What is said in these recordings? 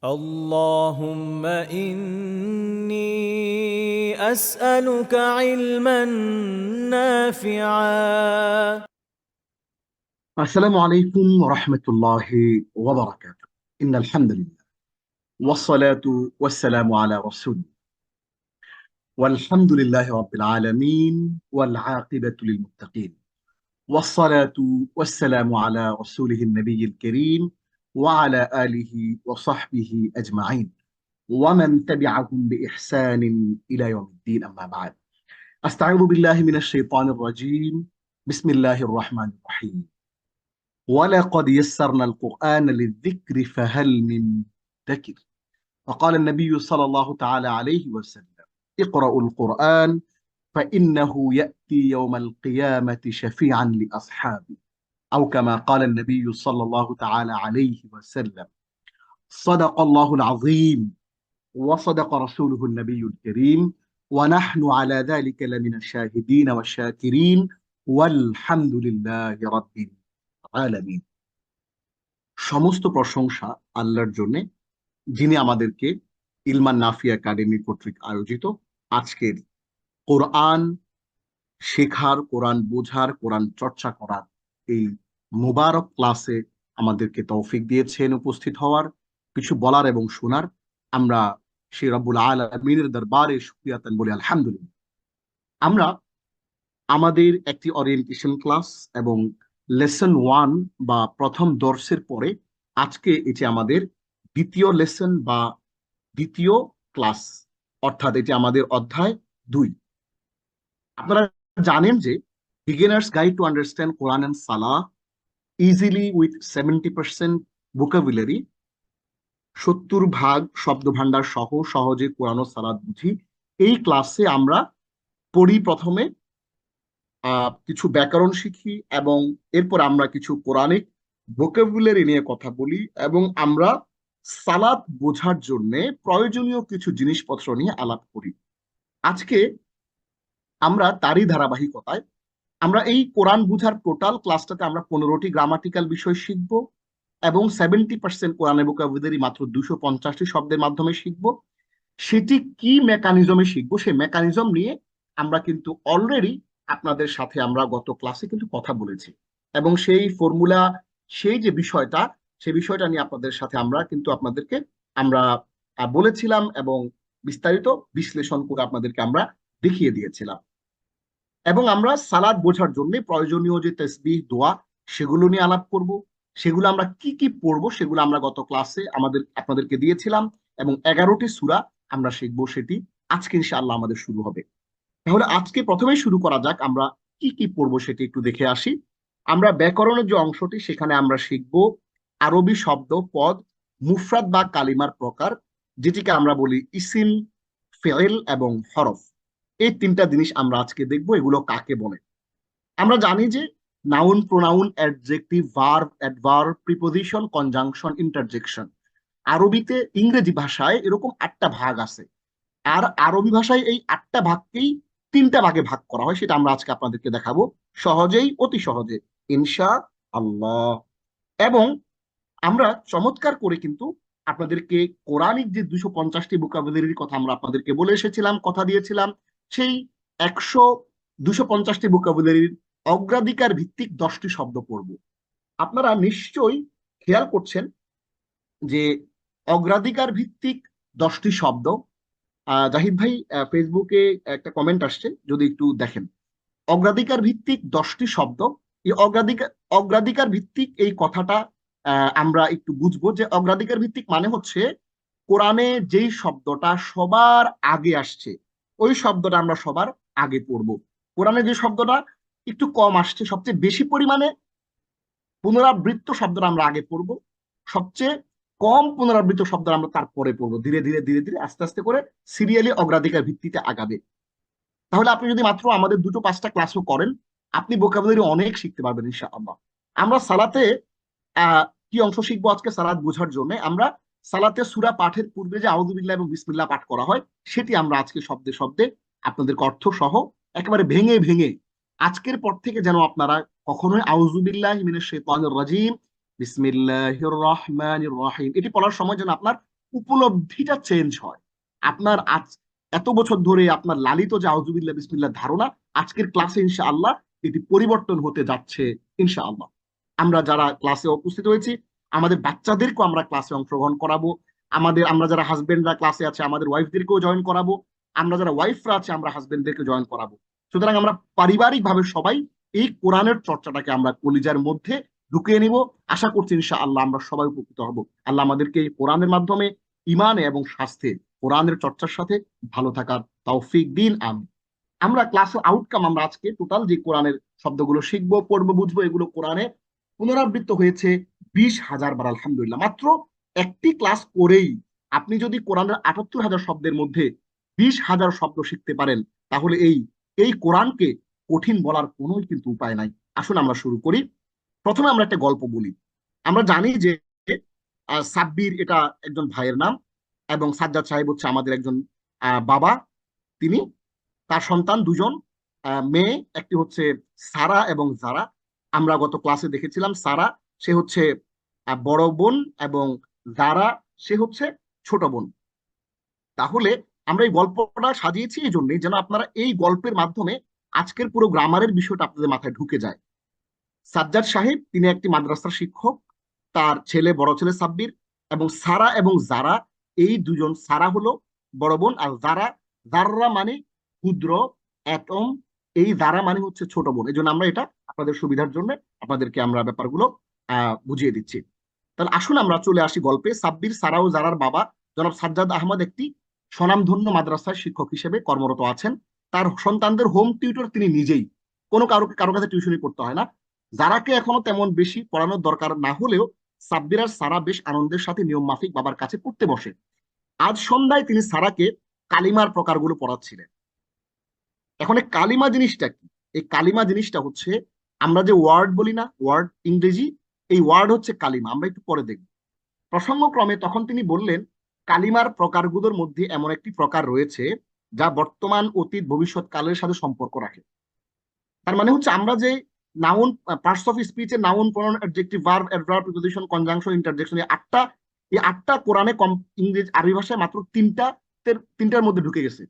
اللهم إني أسألك علما نافعا. السلام عليكم ورحمة الله وبركاته. إن الحمد لله والصلاة والسلام على رسول الله والحمد لله رب العالمين والعاقبة للمتقين والصلاة والسلام على رسوله النبي الكريم وعلى آله وصحبه أجمعين ومن تبعهم بإحسان إلى يوم الدين. أما بعد، أستعوذ بالله من الشيطان الرجيم. بسم الله الرحمن الرحيم. ولقد يسرنا القرآن للذكر فهل من مدكر. وقال النبي صلى الله تعالى عليه وسلم: اقرأوا القرآن فإنه يأتي يوم القيامة شفيعا لأصحابه، أو كما قال النبي صلى الله تعالى عليه وسلم: صدق الله العظيم وصدق رسوله النبي الكريم ونحن على ذلك لمن الشاهدين والشاكرين والحمد لله رب العالمين. সমস্ত প্রশংসা আল্লাহর জন্য, যিনি আমাদেরকে ইলমান নাফি একাডেমি কর্তৃক আয়োজিত আজকের কোরআন শেখার, কোরআন বোঝার, কোরআন চর্চা করার এই মুবারক ক্লাসে আমাদেরকে তৌফিক দিয়েছেন উপস্থিত হওয়ার, কিছু বলার এবং শোনার। আমরা সেই রব্বুল আলামিনের দরবারে শুকরিয়া আদান বলি আলহামদুলিল্লাহ। আমরা আমাদের একটি ওরিয়েন্টেশন ক্লাস এবং লেসন ওয়ান বা প্রথম দর্শের পরে আজকে এটি আমাদের দ্বিতীয় লেসন বা দ্বিতীয় ক্লাস, অর্থাৎ এটি আমাদের অধ্যায় 2। আপনারা জানেন যে beginners guide to understand Quran and salah easily with 70% vocabulary, 70 ভাগ শব্দ ভান্ডার সহ সহজে কোরআন ও সালাত বুঝি। এই ক্লাসে আমরা পড়ি প্রথমে কিছু ব্যাকরণ শিখি এবং এরপর আমরা কিছু কোরআনিক ভোকাবুলারি নিয়ে কথা বলি এবং আমরা সালাত বোঝার জন্য প্রয়োজনীয় কিছু জিনিসপত্র নিয়ে আলাপ করি। আজকে আমরা তারই ধারাবাহিকতায় আমরা এই কোরআন বুঝার টোটাল ক্লাসটাতে আমরা 15টি গ্রামাটিক্যাল বিষয় শিখব এবং 70% কোরআনের ভোকাবুলারি মাত্র 250টি শব্দের মাধ্যমে শিখব। সেটি কি মেকানিজমে শিখবো, সেই মেকানিজম নিয়ে আমরা কিন্তু অলরেডি আপনাদের সাথে আমরা গত ক্লাসে কিন্তু কথা বলেছি এবং সেই ফর্মুলা, সেই যে বিষয়টা, সেই বিষয়টা নিয়ে আপনাদের সাথে আমরা কিন্তু আপনাদেরকে আমরা বলেছিলাম এবং বিস্তারিত বিশ্লেষণ করে আপনাদেরকে আমরা দেখিয়ে দিয়েছিলাম। এবং আমরা সালাদ বোঝার জন্য প্রয়োজনীয় যে তাসবিহ, দোয়া, সেগুলো নিয়ে আলাপ করব। সেগুলো আমরা কি কি পড়বো সেগুলো আমরা গত ক্লাসে আপনাদেরকে দিয়েছিলাম এবং 11টি সূরা আমরা শিখবো, সেটি আজকে ইনশাআল্লাহ আমাদের শুরু হবে। তাহলে আজকে প্রথমেই শুরু করা যাক, আমরা কি কি পড়বো সেটি একটু দেখে আসি। আমরা ব্যাকরণের যে অংশটি, সেখানে আমরা শিখবো আরবি শব্দ, পদ, মুফরাদ বা কালিমার প্রকার, যেটিকে আমরা বলি ইসিম, ফেল এবং হরফ। এই 3টা জিনিস আমরা আজকে দেখবো, এগুলো কাকে বলে। আমরা জানি যে noun, pronoun, adjective, verb, adverb, preposition, conjunction, interjection, আরবিতে, ইংরেজি ভাষায় এরকম 8টা ভাগ আছে। আর আরবি ভাষায় এই 8টা ভাগকেই 3টা ভাগে ভাগ করা হয়, সেটা আমরা আজকে আপনাদেরকে দেখাবো সহজেই, অতি সহজে ইনশা আল্লাহ। এবং আমরা চমৎকার করে কিন্তু আপনাদেরকে কোরআনিক যে 250টি ভোকাবুলারির কথা আমরা আপনাদেরকে বলে এসেছিলাম, কথা দিয়েছিলাম, সেই 250টি ভোকাবুলারির অগ্রাধিকার ভিত্তিক 10টি শব্দ পড়ব। আপনারা নিশ্চয়ই খেয়াল করছেন যে অগ্রাধিকার ভিত্তিক 10টি শব্দ, জাহিদ ভাই ফেসবুকে একটা কমেন্ট আসছে, যদি একটু দেখেন। অগ্রাধিকার ভিত্তিক 10টি শব্দ। এই অগ্রাধিকার অগ্রাধিকার ভিত্তিক এই কথাটা আমরা একটু বুঝবো যে অগ্রাধিকার ভিত্তিক মানে হচ্ছে কোরআনে যেই শব্দটা সবার আগে আসছে, ওই শব্দটা আমরা সবার আগে পড়বো। কোরআনে যে শব্দটা একটু কম আসছে, সবচেয়ে বেশি পরিমাণে পুনরাবৃত্ত শব্দটা আমরা আগে পড়বো, সবচেয়ে কম পুনরাবৃত্ত শব্দ আমরা তারপরে পড়বো। ধীরে ধীরে ধীরে ধীরে আস্তে আস্তে করে সিরিয়ালি অগ্রাধিকার ভিত্তিতে আগাবে। তাহলে আপনি যদি মাত্র আমাদের 2-5টা ক্লাসও করেন, আপনি ভোকাবুলারি অনেক শিখতে পারবেন ইনশাআল্লাহ। আমরা সালাতে কি অংশ শিখবো আজকে সালাত বোঝার জন্য? আমরা সালাতে সূরা পাঠের পূর্বে যে আউযুবিল্লাহ এবং বিসমিল্লাহ পাঠ করা হয়, সেটি আমরা আজকে শব্দে শব্দে আপনাদেরকে অর্থ সহ একেবারে ভেঙে ভেঙে, আজকের পর থেকে যেন আপনারা কখনোই আউযুবিল্লাহি মিনাশ শাইতানির রাজিম, বিসমিল্লাহির রহমানির রহিম এটি পড়ার সময় যেন আপনার উপলব্ধিটা চেঞ্জ হয়। আপনার আজ এত বছর ধরে আপনার লালিত যে আউযুবিল্লাহ বিসমিল্লাহ ধারণা, আজকের ক্লাসে ইনশাআল্লাহ এটি পরিবর্তন হতে যাচ্ছে ইনশাআল্লাহ। আমরা যারা ক্লাসে উপস্থিত হয়েছি, আমাদের বাচ্চাদেরকেও আমরা ক্লাসে অংশগ্রহণ করাবো। আমরা যারা হাজবেন্ডরা ক্লাসে আছে, আমাদের ওয়াইফদেরকেও জয়েন করাবো। আমরা যারা ওয়াইফরা আছে, আমরা হাজবেন্ডদেরকে জয়েন করাবো। সুতরাং আমরা পারিবারিক ভাবে সবাই এই কোরআনের চর্চাটাকে আমরা কলিজার মধ্যে ঢুকিয়ে নিব। আশা করছি ইনশাআল্লাহ আমরা সবাই উপকৃত হব। আল্লাহ আমাদেরকে এই কোরআনের মাধ্যমে ইমানে এবং স্বাস্থ্যে কোরআনের চর্চার সাথে ভালো থাকার তৌফিক দিন। আমরা ক্লাসের আউটকাম, আমরা আজকে টোটাল যে কোরআনের শব্দগুলো শিখবো, পড়বো, বুঝবো, এগুলো কোরআনে পুনরাবৃত্ত হয়েছে 20,000 বার। আলহামদুলিল্লাহ। মাত্র একটি ক্লাস করেই আপনি যদি কোরআনের 78,000 শব্দের মধ্যে 20,000 শব্দ শিখতে পারেন, তাহলে এই এই কোরআনকে কঠিন বলার কোনো কিন্তু উপায় নাই। আসুন আমরা শুরু করি। প্রথমে আমরা একটা গল্প বলি। আমরা জানি যে সাব্বির এটা একজন ভাইয়ের নাম, এবং সাজ্জাদ সাহেব হচ্ছে আমাদের একজন বাবা। তিনি, তার সন্তান দুজন, মেয়ে, একটি হচ্ছে সারা এবং জারা। আমরা গত ক্লাসে দেখেছিলাম সারা সে হচ্ছে বড় বোন, এবং জারা সে হচ্ছে ছোট বোন। তাহলে আমরা এই গল্পটা সাজিয়েছি এই জন্যই যেন আপনারা এই গল্পের মাধ্যমে আজকের পুরো গ্রামারের বিষয়টা আপনাদের মাথায় ঢুকে যায়। সাজ্জাদ সাহেব তিনি একটি মাদ্রাসার শিক্ষক, তার ছেলে, বড় ছেলে সাব্বির, এবং সারা এবং জারা, এই দুজন, সারা হলো বড় বোন, আর জারা, জাররা মানে ক্ষুদ্র, অ্যাটম, এই জারা মানে হচ্ছে ছোট বোন। এই জন্য আমরা এটা আপনাদের সুবিধার জন্য আপনাদেরকে আমরা ব্যাপারগুলো বুঝিয়ে দিচ্ছি। তাহলে আসুন আমরা চলে আসি গল্পে। সাব্বির, সারা ও জারার বাবা জনাব সাজ্জাদ আহমদ একটি স্বনামধন্য মাদ্রাসায় শিক্ষক হিসেবে কর্মরত আছেন। তার সন্তানদের হোম টিউটর তিনি নিজেই, কারো কাছে টিউশনি পড়তে হয় না। যারাকে এখনো তেমন বেশি পড়ানোর দরকার না হলেও সাব্বির আর সারা বেশ আনন্দের সাথে নিয়ম মাফিক বাবার কাছে পড়তে বসে। আজ সন্ধ্যায় তিনি সারাকে কালিমার প্রকারগুলো পড়াচ্ছিলেন। এখন এই কালিমা জিনিসটা কি? এই কালিমা জিনিসটা হচ্ছে, আমরা যে ওয়ার্ড বলি না, ওয়ার্ড ইংরেজি, এই ওয়ার্ড হচ্ছে কালিমা। আমরা একটু পরে দেখব প্রসঙ্গক্রমে। তখন তিনি বললেন, কালিমার প্রকারগুলোর মধ্যে এমন একটি প্রকার রয়েছে যা বর্তমান, অতীত, ভবিষ্যৎ কালের সাথে সম্পর্ক রাখে। তার মানে হচ্ছে আমরা যে নাউন, পার্টস অফ স্পিচে noun, pronoun, adjective, verb, adverb, preposition, conjunction, interjection, এই আটটা কোরআনে ইংরেজি, আরবি ভাষায় মাত্র তিনটার মধ্যে ঢুকে গেছে।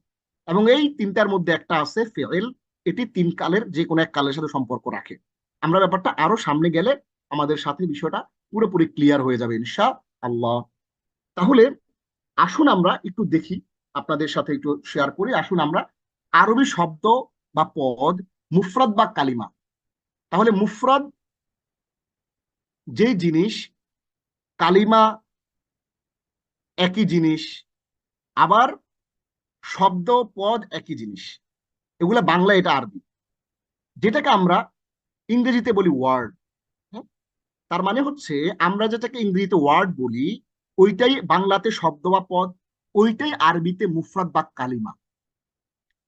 এবং এই তিনটার মধ্যে একটা আছে ফেল। এটি তিন কালের যে কোনো এক কালের সাথে সম্পর্ক রাখে। আমরা ব্যাপারটা আরো সামনে গেলে আমাদের সাথে বিষয়টা পুরোপুরি ক্লিয়ার হয়ে যাবে ইনশাআল্লাহ। তাহলে আসুন আমরা একটু দেখি, আপনাদের সাথে একটু শেয়ার করি। আসুন আমরা আরবি শব্দ বা পদ, মুফরাদ বা কালিমা। তাহলে মুফরাদ যেই জিনিস, কালিমা একই জিনিস, আবার শব্দ পদ একই জিনিস, এগুলা বাংলা, এটা আরবি। যেটাকে আমরা ইংরেজিতে বলি ওয়ার্ড। তার মানে হচ্ছে আমরা যেটাকে ইংরেজিতে ওয়ার্ড বলি, ওইটাই বাংলাতে শব্দ বা পদ, ওইটাই আরবিতে মুফরাদ বা কালিমা।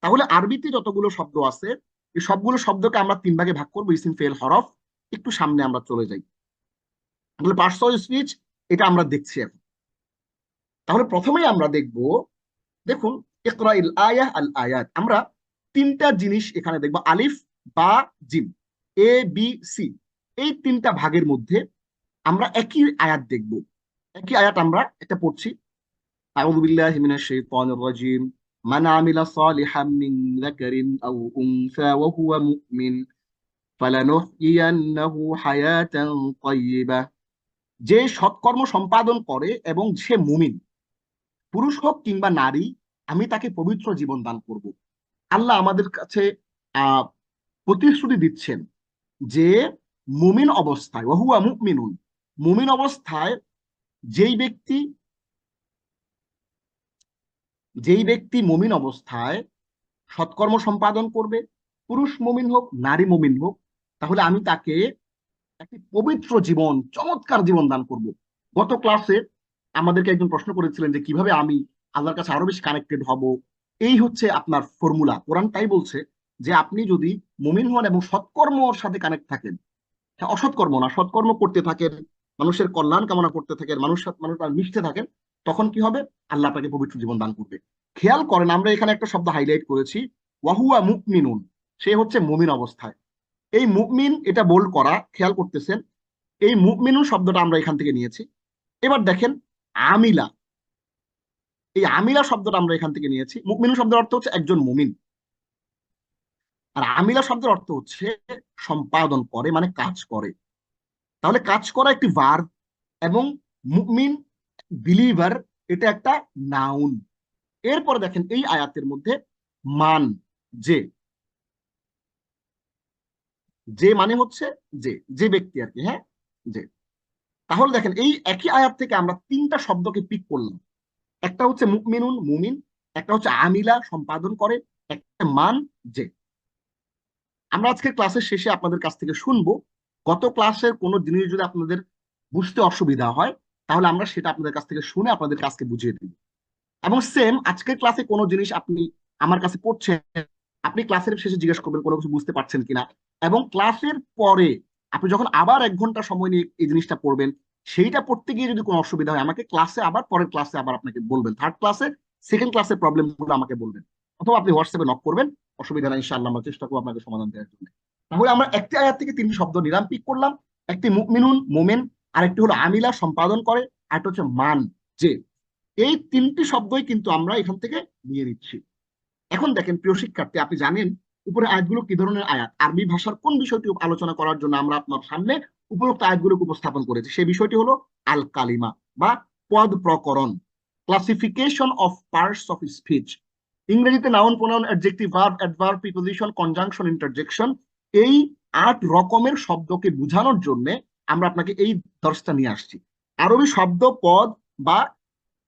তাহলে আরবিতে যতগুলো শব্দ আছে, এই সবগুলো শব্দকে আমরা তিন ভাগে ভাগ করবো, ইসিম, ফেল, হরফ। একটু সামনে আমরা চলে যাই। তাহলে পার্টস অফ স্পিচ এটা আমরা দেখছি এখন। তাহলে প্রথমেই আমরা দেখব, দেখুন, ইকরাইল আয়াহ আল আয়াত। আমরা তিনটা জিনিস এখানে দেখব, আলিফ, বা, জিম, এ, বি, সি, এই তিনটা ভাগের মধ্যে আমরা একই আয়াত দেখব। একই আয়াত আমরা এটা পড়ছি, আউযু বিল্লাহি মিনাশ শাইতানির রাজিম, মান আমিলা সালিহাম মিন যাকারিন আও উনসা ওয়া হুয়া মুমিন ফালানুহইয়ান্নাহু হায়াতান তাইয়্যিবা। যে সৎকর্ম সম্পাদন করে এবং সে মুমিন, পুরুষ হোক কিংবা নারী, আমি তাকে পবিত্র জীবন দান করব। আল্লাহ আমাদের কাছে আহ প্রতিশ্রুতি দিচ্ছেন যে মুমিন অবস্থায়, ওয়াহুয়া মুমিনুন, মুমিন অবস্থায় যেই ব্যক্তি মুমিন অবস্থায় সৎকর্ম সম্পাদন করবে, পুরুষ মুমিন হোক, নারী মুমিন হোক, তাহলে আমি তাকে একটি পবিত্র জীবন, চমৎকার জীবন দান করব। গত ক্লাসে আমাদেরকে একজন প্রশ্ন করেছিলেন যে কিভাবে আমি আল্লাহর কাছে আরো বেশি কানেক্টেড হব। এই হচ্ছে আপনার ফর্মুলা। কোরআন তাই বলছে যে আপনি যদি মুমিন হন এবং সৎকর্মর সাথে কানেক্ট থাকেন, অসৎকর্ম না, সৎকর্ম করতে থাকেন, মানুষের কল্যাণ কামনা করতে থাকেন, মানুষ মিশতে থাকেন, তখন কি হবে? আল্লাহ আপনাকে পবিত্র জীবন দান করবে। খেয়াল করেন, আমরা এখানে একটা শব্দ হাইলাইট করেছি, ওয়াহুয়া মুমিনুন, সে হচ্ছে মুমিন অবস্থায়। এই মুমিন এটা বোল্ড করা, খেয়াল করতেছেন। এই মুমিনুন শব্দটা আমরা এখান থেকে নিয়েছি। এবার দেখেন, আমিলা, এই আমিলা শব্দটা আমরা এখান থেকে নিয়েছি। মুমিনুন শব্দের অর্থ হচ্ছে একজন মুমিন, আর আমিলা শব্দের অর্থ হচ্ছে সম্পাদন করে, মানে কাজ করে। তাহলে কাজ করা একটি ভার্ব, এবং মুমিন, বিলিভার, এটা একটা নাউন। এরপরে দেখেন এই আয়াতের মধ্যে মান, যে, যে মানে হচ্ছে যে, যে ব্যক্তি আর কি, হ্যাঁ, যে। তাহলে দেখেন এই একই আয়াত থেকে আমরা তিনটা শব্দকে পিক করলাম। একটা হচ্ছে মুমিনুন, মুমিন, একটা হচ্ছে আমিলা, সম্পাদন করে, একটা মান, যে। আমরা আজকে ক্লাসের শেষে আপনাদের কাছ থেকে শুনবো গত ক্লাসের কোনো জিনিস যদি আপনাদের বুঝতে অসুবিধা হয়, তাহলে আমরা সেটা আপনাদের কাছ থেকে শুনে আপনাদের কাছকে বুঝিয়ে দিব। এবং সেম আজকের ক্লাসে কোনো জিনিস আপনি আমার কাছে পড়ছেন, আপনি ক্লাসের শেষে জিজ্ঞেস করবেন কোনো কিছু বুঝতে পারছেন কিনা। এবং ক্লাসের পরে আপনি যখন আবার 1 ঘন্টা সময় নিয়ে এই জিনিসটা পড়বেন, সেইটা পড়তে গিয়ে যদি কোনো অসুবিধা হয়, আমাকে ক্লাসে আবার, পরের ক্লাসে আবার আপনাকে বলবেন, থার্ড ক্লাসে, সেকেন্ড ক্লাসের প্রবলেম গুলো আমাকে বলবেন, অথবা আপনি হোয়াটসঅ্যাপে নক করবেন। অসুবিধা নাই, ইনশাআল্লাহ আমরা চেষ্টা করবো আপনাকে সমাধান দেওয়ার জন্য। তাহলে আমরা একটি আয়াত থেকে 3টি শব্দ নিলাম, পিক করলাম। একটি মুমিনুন, মোমেন, আরেকটি হলো আমিলা, সম্পাদন করে, আরেকটা হচ্ছে মান, যে। এই 3টি শব্দই কিন্তু আমরা এখান থেকে নিয়ে নিচ্ছি। এখন দেখেন প্রিয় শিক্ষার্থী, আপনি জানেন উপরে আয়াতগুলো কি ধরনের আয়াত, আরবি ভাষার কোন বিষয়টি আলোচনা করার জন্য আমরা আপনার সামনে উপরোক্ত আয়াতগুলোকে উপস্থাপন করেছি। সেই বিষয়টি হলো আল কালিমা, বা পদ প্রকরণ, classification of parts of speech. ইংরেজিতে noun, pronoun, adjective, verb, adverb, preposition, conjunction, interjection, এই 8 রকমের শব্দকে বোঝানোর জন্য আমরা আপনাকে এই দর্শটা নিয়ে আসছি। আরবি শব্দ, পদ বা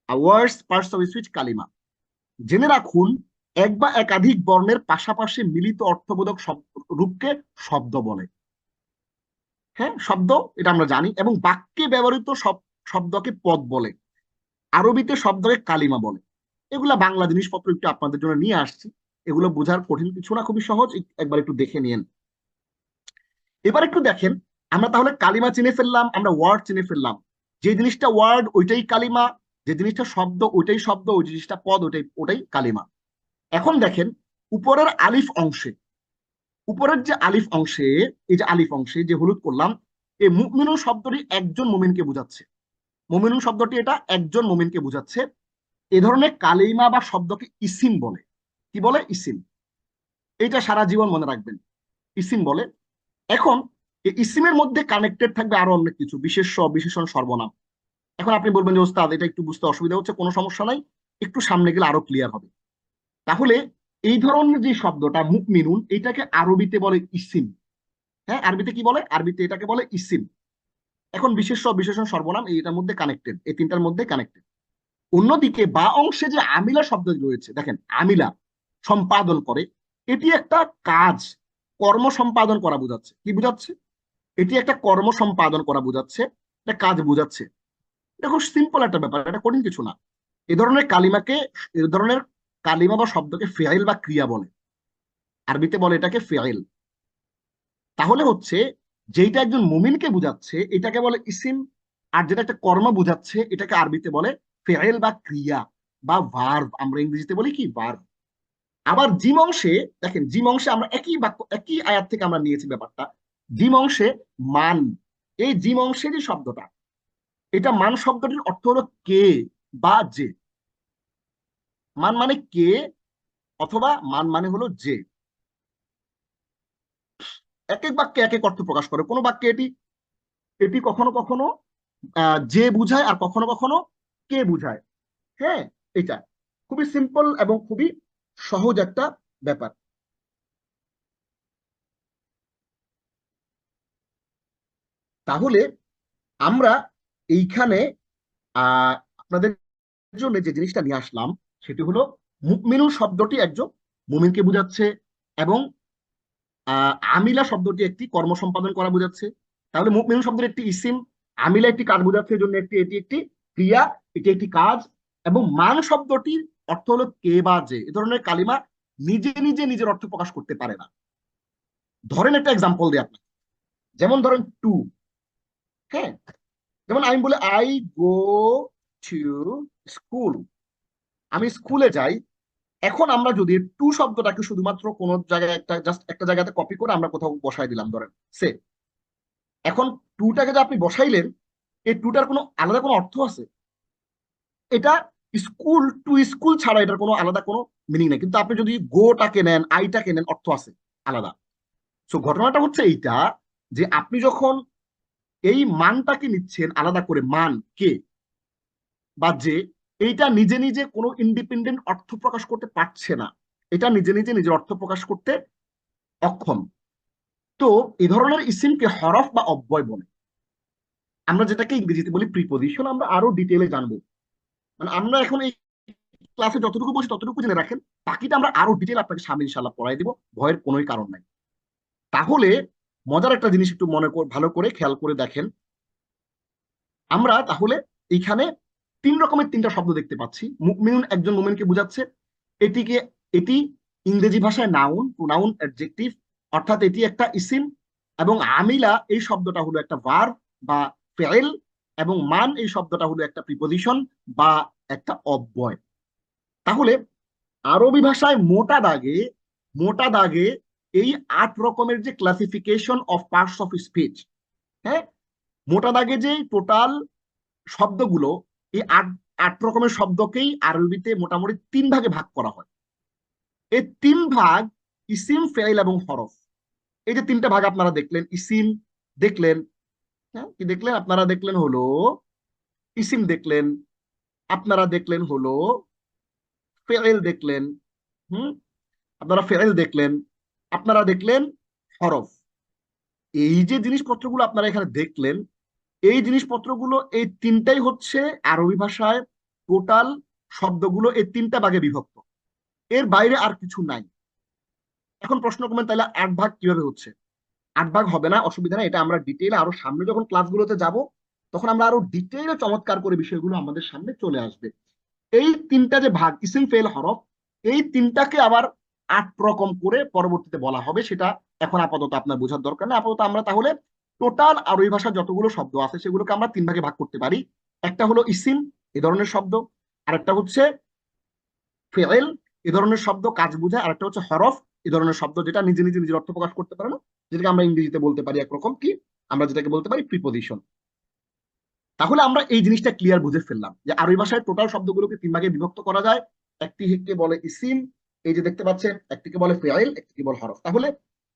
ওয়ার্ডস, পার্টস অফ স্পিচ, কালিমা। জেনে রাখুন, এক বা একাধিক বর্ণের পাশাপাশি মিলিত অর্থবোধক রূপকে শব্দ বলে। হ্যাঁ, শব্দ, এটা আমরা জানি। এবং বাক্যে ব্যবহৃত সব শব্দকে পদ বলে। আরবিতে শব্দকে কালিমা বলে। এগুলা বাংলা জিনিসপত্র একটু আপনাদের জন্য নিয়ে আসছি। এগুলো বোঝার কঠিন কিছু না, খুবই সহজ, একবার একটু দেখে নিন। এবার একটু দেখেন, আমরা তাহলে কালিমা চিনে ফেললাম, আমরা ওয়ার্ড চিনে ফেললাম। যে জিনিসটা ওয়ার্ড ওইটাই কালিমা, যে জিনিসটা শব্দ ওইটাই শব্দ, ওই জিনিসটা পদ ওইটাই ওটাই কালিমা। এখন দেখেন উপরের আলিফ অংশে, উপরের যে আলিফ অংশে, এই যে আলিফ অংশে যে হলুদ করলাম, এই মুমিনুন শব্দটি একজন মুমিনকে বোঝাচ্ছে। মুমিনুন শব্দটি এটা একজন মুমিনকে বোঝাচ্ছে। এ ধরনের কালিমা বা শব্দকে ইসিম বলে। কি বলে? ইসিম। এটা সারা জীবন মনে রাখবেন, ইসিম বলে। এখন এই ইসিমের মধ্যে কানেক্টেড থাকবে আরো অনেক কিছু, বিশেষ্য, বিশেষণ, সর্বনাম। এখন আপনি বলবেন যে ওস্তাদ এটা একটু বুঝতে অসুবিধা হচ্ছে, কোনো সমস্যা নাই, একটু সামনে গেলে আরো ক্লিয়ার হবে। তাহলে এই ধরনের যে শব্দটা মুমিনুন, এটাকে আরবিতে বলে ইসিম। হ্যাঁ, আরবিতে কি বলে? আরবিতে এটাকে বলে ইসিম। এখন বিশেষ্য, বিশেষণ, সর্বনাম এটার মধ্যে কানেক্টেড, এই তিনটার মধ্যে কানেক্টেড। অন্যদিকে বা অংশে যে আমিলা শব্দ রয়েছে, দেখেন আমিলা, সম্পাদন করে, এটি একটা কাজ, কর্ম সম্পাদন করা বোঝাচ্ছে। কি বোঝাচ্ছে? এটি একটা কর্ম সম্পাদন করা বোঝাচ্ছে, একটা কাজ বোঝাচ্ছে। এটা খুব সিম্পল একটা ব্যাপার, এটা কঠিন কিছু না। এ ধরনের কালিমাকে, এ ধরনের কালিমা বা শব্দকে ফেয়াইল বা ক্রিয়া বলে। আরবিতে বলে এটাকে ফেয়াইল। তাহলে হচ্ছে যেটা একজন মুমিনকে বুঝাচ্ছে এটাকে বলে ইসিম, আর যেটা একটা কর্ম বুঝাচ্ছে এটাকে আরবিতে বলে ফেয়েল বা ক্রিয়া বা ভার্ব। আমরা ইংরেজিতে বলি কি? ভার্ব। আবার জিম অংশে, দেখেন জিম অংশে আমরা একই বাক্য, একই আয়াত থেকে আমরা নিয়েছি ব্যাপারটা। জিম অংশে মান, এই জিম অংশে যে শব্দটা, এটা মান শব্দটির অর্থ হলো কে বা যে। মান মানে কে, অথবা মান মানে হলো যে। এক এক বাক্যে এক এক অর্থ প্রকাশ করে। কোনো বাক্যে এটি এটি কখনো কখনো যে বুঝায়, আর কখনো কখনো কে বুঝায়। হ্যাঁ, এটা খুবই সিম্পল এবং খুবই সহজ একটা ব্যাপার। তাহলে আমরা এইখানে আপনাদের জন্য যে জিনিসটা নিয়ে আসলাম সেটি হলো মুমিনু শব্দটি একজন মুমিনকে বুঝাচ্ছে, এবং আমিলা শব্দটি একটি কর্ম সম্পাদন করা বোঝাচ্ছে। তাহলে মুমিনু শব্দের একটি ইসিম, আমিলা একটি কাজ বোঝাচ্ছে, এই জন্য এটি একটি ক্রিয়া, এটি একটি কাজ। এবং মান শব্দটির অর্থ হলো কে বা যে। এ ধরনের কালিমা নিজে নিজে নিজের অর্থ প্রকাশ করতে পারে না। ধরেন একটা এক্সাম্পল দিই আপনাকে, যেমন ধরেন টু। হ্যাঁ, যেমন আমি বলি আই গো টু স্কুল, আমি স্কুলে যাই। এখন আমরা যদি টু শব্দটাকে শুধুমাত্র কোন জায়গায় একটা জাস্ট একটা জায়গাতে কপি করে আমরা কোথাও বসাই দিলাম, ধরেন সে, এখন টুটাকে যে আপনি বসাইলেন, এই টুটার কোনো আলাদা কোনো অর্থ আছে? এটা স্কুল টু স্কুল ছাড়া এটার কোনো আলাদা কোনো মিনিং নেই, কিন্তু আপনি যদি গোটাকে নেন, আইটাকে নেন, অর্থ আছে আলাদা। সো ঘটনাটা হচ্ছে এইটা, যে আপনি যখন এই মানটাকে নিচ্ছেন আলাদা করে, মান কে বা যে, এইটা নিজে নিজে কোনো ইন্ডিপেন্ডেন্ট অর্থ প্রকাশ করতে পারছে না, এটা নিজে নিজে নিজের অর্থ প্রকাশ করতে অক্ষম। তো এই ধরনের ইসিমকে হরফ বা অব্যয় বলে, আমরা যেটাকে ইংরেজিতে বলি প্রিপোজিশন। আমরা আরো ডিটেলে জানবো, মানে আমরা এখন এই ক্লাসে যতটুকু বসে ততটুকু জেনে রাখেন, বাকিটা আমরা আরো ডিটেল আপনাকে সামনে ইনশাল্লাহ পড়াই দিব, ভয়ের কোনোই কারণ নাই। তাহলে মজার একটা জিনিস একটু ভালো করে খেয়াল করে দেখেন, আমরা তাহলে এইখানে তিন রকমের তিনটা শব্দ দেখতে পাচ্ছি। মুমিনুন একজন মুমিনকে বোঝাচ্ছে, এটিকে এটি ইংরেজি ভাষায় নাউন, প্রোনাউন, অ্যাডজেক্টিভ, অর্থাৎ এটি একটা ইসিম। এবং আমিলা এই শব্দটা হলো একটা ভার্ব বা ফেল, এবং মান এই শব্দটা হলো একটা প্রিপোজিশন বা একটা অব্যয়। তাহলে আরবি ভাষায় মোটা দাগে এই 8 রকমের যে classification of parts of speech, হ্যাঁ, মোটা দাগে যে টোটাল শব্দগুলো, এই আট আট রকমের শব্দকেই আরবিতে মোটামুটি 3 ভাগে ভাগ করা হয়। এই 3 ভাগ ইসিম, ফেইল এবং হরফ। এই যে 3টা ভাগ আপনারা দেখলেন, ইসিম দেখলেন, হ্যাঁ কি দেখলেন, আপনারা দেখলেন হলো ইসিম দেখলেন, আপনারা দেখলেন হলো ফেইল দেখলেন, হুম, আপনারা ফেইল দেখলেন, আপনারা দেখলেন হরফ। এই যে জিনিসপত্রগুলো আপনারা এখানে দেখলেন, এই জিনিসপত্রগুলো, এই তিনটাই হচ্ছে আরবি ভাষায় টোটাল শব্দগুলো এই 3টা ভাগে বিভক্ত, এর বাইরে আর কিছু নাই। এখন প্রশ্ন করবেন তাহলে 8 ভাগ কিভাবে হচ্ছে? 8 ভাগ হবে না, অসুবিধা নেই, এটা আমরা ডিটেইলে আরো সামনে যখন ক্লাসগুলোতে যাব তখন আমরা আরো ডিটেইলে চমৎকার করে বিষয়গুলো আমাদের সামনে চলে আসবে। এই 3টা যে ভাগ ইসিম, ফেল, হরফ, এই 3টাকে আবার 8 রকম করে পরবর্তীতে বলা হবে, সেটা এখন আপাতত আপনার বোঝার দরকার নেই। আপাতত আমরা তাহলে টোটাল আরবি ভাষা যতগুলো শব্দ আছে সেগুলোকে আমরা 3 ভাগে ভাগ করতে পারি। একটা হলো ইসিম, এই ধরনের শব্দ, আর একটা হচ্ছে ফেল, এই ধরনের শব্দ কাজ বোঝায়, আর একটা হচ্ছে হরফ, এই ধরনের শব্দ যেটা নিজে নিজে নিজের অর্থ প্রকাশ করতে পারে না, যেটাকে আমরা ইংরেজিতে বলতে পারি একরকম কি, আমরা যেটাকে বলতে পারি প্রিপোজিশন। তাহলে আমরা এই জিনিসটা ক্লিয়ার বুঝে ফেললাম যে আরবি ভাষায় টোটাল শব্দগুলোকে 3 ভাগে বিভক্ত করা যায়। একটিকে বলে ইসিম, এই যে দেখতে পাচ্ছেন, একটিকে বলে ফেইল, একটিকে বলে হরফ। তাহলে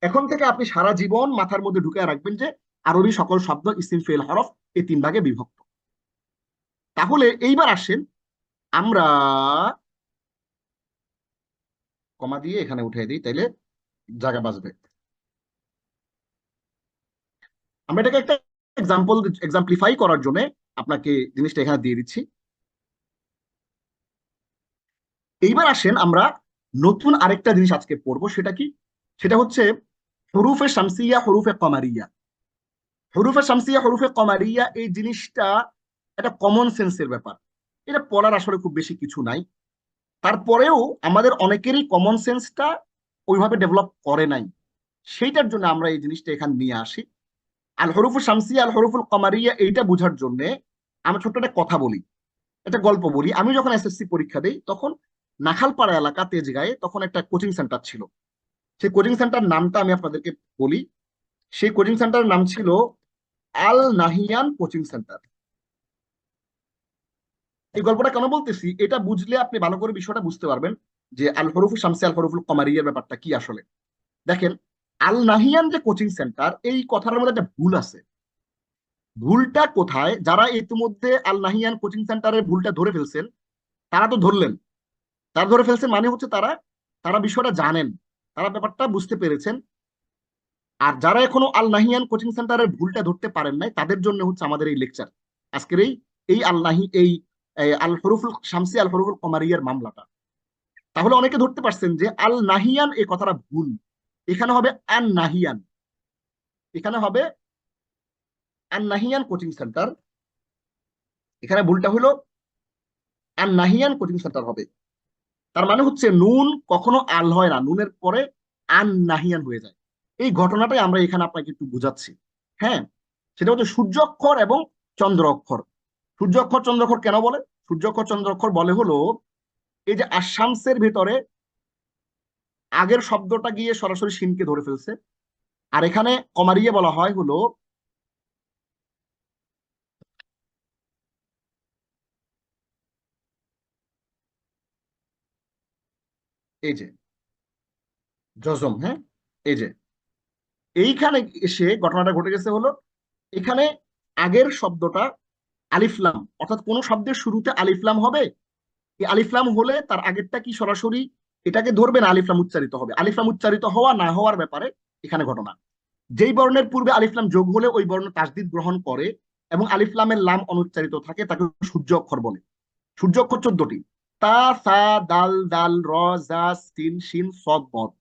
এখন থেকে আপনি সারা জীবন মাথার মধ্যে ঢুকে রাখবেন যে আরবি সকল শব্দ ইসিম, ফেইল, হরফ এই 3 ভাগে বিভক্ত। তাহলে এইবার আসেন আমরা কমা দিয়ে এখানে উঠিয়ে দিই, তাইলে জায়গা বাঁচবে। আমরা এটাকে একটা এক্সাম্পলিফাই করার জন্য আপনাকে জিনিসটা এখানে দিয়ে দিচ্ছি। এইবার আসেন আমরা নতুন আরেকটা জিনিস আজকে পড়বো, সেটা কি? সেটা হচ্ছে হরুফে শামসিয়া, হরুফে কমারিয়া। হরুফে শামসিয়া, হরুফে কমারিয়া এই জিনিসটা একটা কমন সেন্সের ব্যাপার, এটা পড়ার আসলে খুব বেশি কিছু নাই। তারপরেও আমাদের অনেকেরই কমন সেন্সটা ওইভাবে ডেভেলপ করে নাই, সেইটার জন্য আমরা এই জিনিসটা এখানে নিয়ে আসি। আল হরুফুল শামসিয়া, আল হরুফুল কমারিয়া এইটা বোঝার জন্য আমি ছোট্ট একটা কথা বলি, একটা গল্প বলি। আমি যখন এসএসসি পরীক্ষা দিই তখন নাখালপাড়া এলাকা তেজগাঁয়ে তখন একটা কোচিং সেন্টার ছিল। সেই কোচিং সেন্টার নামটা আমি আপনাদেরকে বলি। সেই কোচিং সেন্টারের নাম ছিল আল নাহিয়ান কোচিং সেন্টার। এই গল্পটা কেন বলতেছি, এটা বুঝলে আপনি ভালো করে বিষয়টা বুঝতে পারবেন যে আল হরুফুল শামসি, আল হরুফুল কমারিয়ার ব্যাপারটা কি আসলে। দেখেন, আল নাহিয়ান যে কোচিং সেন্টার, এই কথাটার মধ্যে একটা ভুল আছে। ভুলটা কোথায়? যারা ইতিমধ্যে আল নাহিয়ান কোচিং সেন্টারের ভুলটা ধরে ফেলছেন, তারা তো ধরলেন, তারা ধরে ফেলছেন মানে হচ্ছে তারা তারা বিষয়টা জানেন, তারা ব্যাপারটা বুঝতে পেরেছেন। আর যারা এখনো আল নাহিয়ান কোচিং সেন্টারের ভুলটা ধরতে পারেন নাই, তাদের জন্য হচ্ছে আমাদের এই লেকচার, আজকের এই এই আল নাহি এই আল হরুফুল শামসি, আল হরুফুল কমারিয়ার মামলাটা। তাহলে অনেকে ধরতে পারছেন যে আল নাহিয়ান এই কথাটা ভুল, এখানে হবে আন নাহিয়ান, এখানে হবে আন নাহিয়ান কোচিং সেন্টার, এখানে ভুলটা হলো আন নাহিয়ান কোচিং সেন্টার হবে। তার মানে হচ্ছে নুন কখনো আল হয় না, নুনের পরে আন নাহিয়ান হয়ে যায়। এই ঘটনাটাই আমরা এখানে আপনাকে একটু বুঝাচ্ছি। হ্যাঁ, সেটা হচ্ছে সূর্য অক্ষর এবং চন্দ্র অক্ষর। সূর্য অক্ষর চন্দ্র অক্ষর কেন বলে? সূর্য অক্ষর চন্দ্র অক্ষর বলে হলো, এই যে আশামসের ভেতরে আগের শব্দটা গিয়ে সরাসরি শিনকে ধরে ফেলছে, আর এখানে কমারিয়ে বলা হয় হলো এই যে জজম, হ্যাঁ, এই যে এইখানে এসে ঘটনাটা ঘটে গেছে হলো, এখানে আগের শব্দটা আলিফলাম, অর্থাৎ কোন শব্দের শুরুতে আলিফলাম হবে, এই আলিফলাম হলে তার আগেরটা কি সরাসরি এটাকে ধরবে না আলিফলাম উচ্চারিত হবে। আলিফলাম উচ্চারিত হওয়া না হওয়ার ব্যাপারে এখানে ঘটনা। যেই বর্ণের পূর্বে আলিফলাম যোগ হলে ওই বর্ণ তাসদিদ গ্রহণ করে এবং আলিফলামের লাম অনুচ্চারিত থাকে তাকে সূর্য অক্ষর বলে। সূর্য অক্ষর 14টি: তা, সা, দাল, দাল, র, জা, সিন, শিন, সদ, বদ।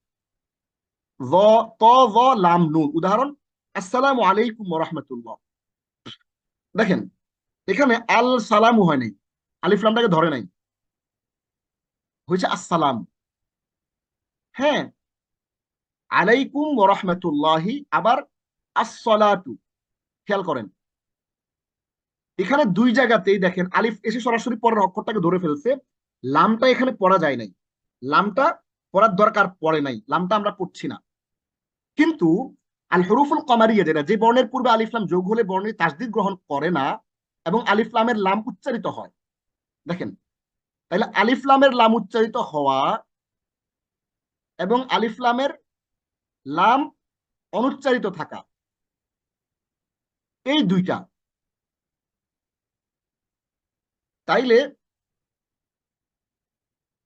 জ, ত, জ, লাম, নুন। উদাহরণ: আসসালামু আলাইকুম ওয়া রাহমাতুল্লাহ। দেখেন এখানে আল সালামু হয় নাই, আলিফলামটাকে ধরে নাই, হয়েছে আসসালাম। হ্যাঁ, আলাইকুম ওয়া রাহমাতুল্লাহি, আবার আসসালাতু। খেয়াল করেন এখানে দুই জায়গাতেই দেখেন আলিফ এসে সরাসরি পরের অক্ষরটাকে ধরে ফেলছে, লামটা এখানে পড়া যায় নাই, লামটা পড়ার দরকার পড়ে নাই, লামটা আমরা পড়ছি না। কিন্তু আল হরুফুল কমারিয়া, যেটা যে বর্ণের পূর্বে আলিফ লাম যোগ হলে বর্ণের তাসদিদ গ্রহণ করে না এবং আলিফ লামের লাম উচ্চারিত হয়। দেখেন তাহলে আলিফ লামের লাম উচ্চারিত হওয়া এবং আলিফ লামের লাম অনুচ্চারিত থাকা, এই দুইটা, তাইলে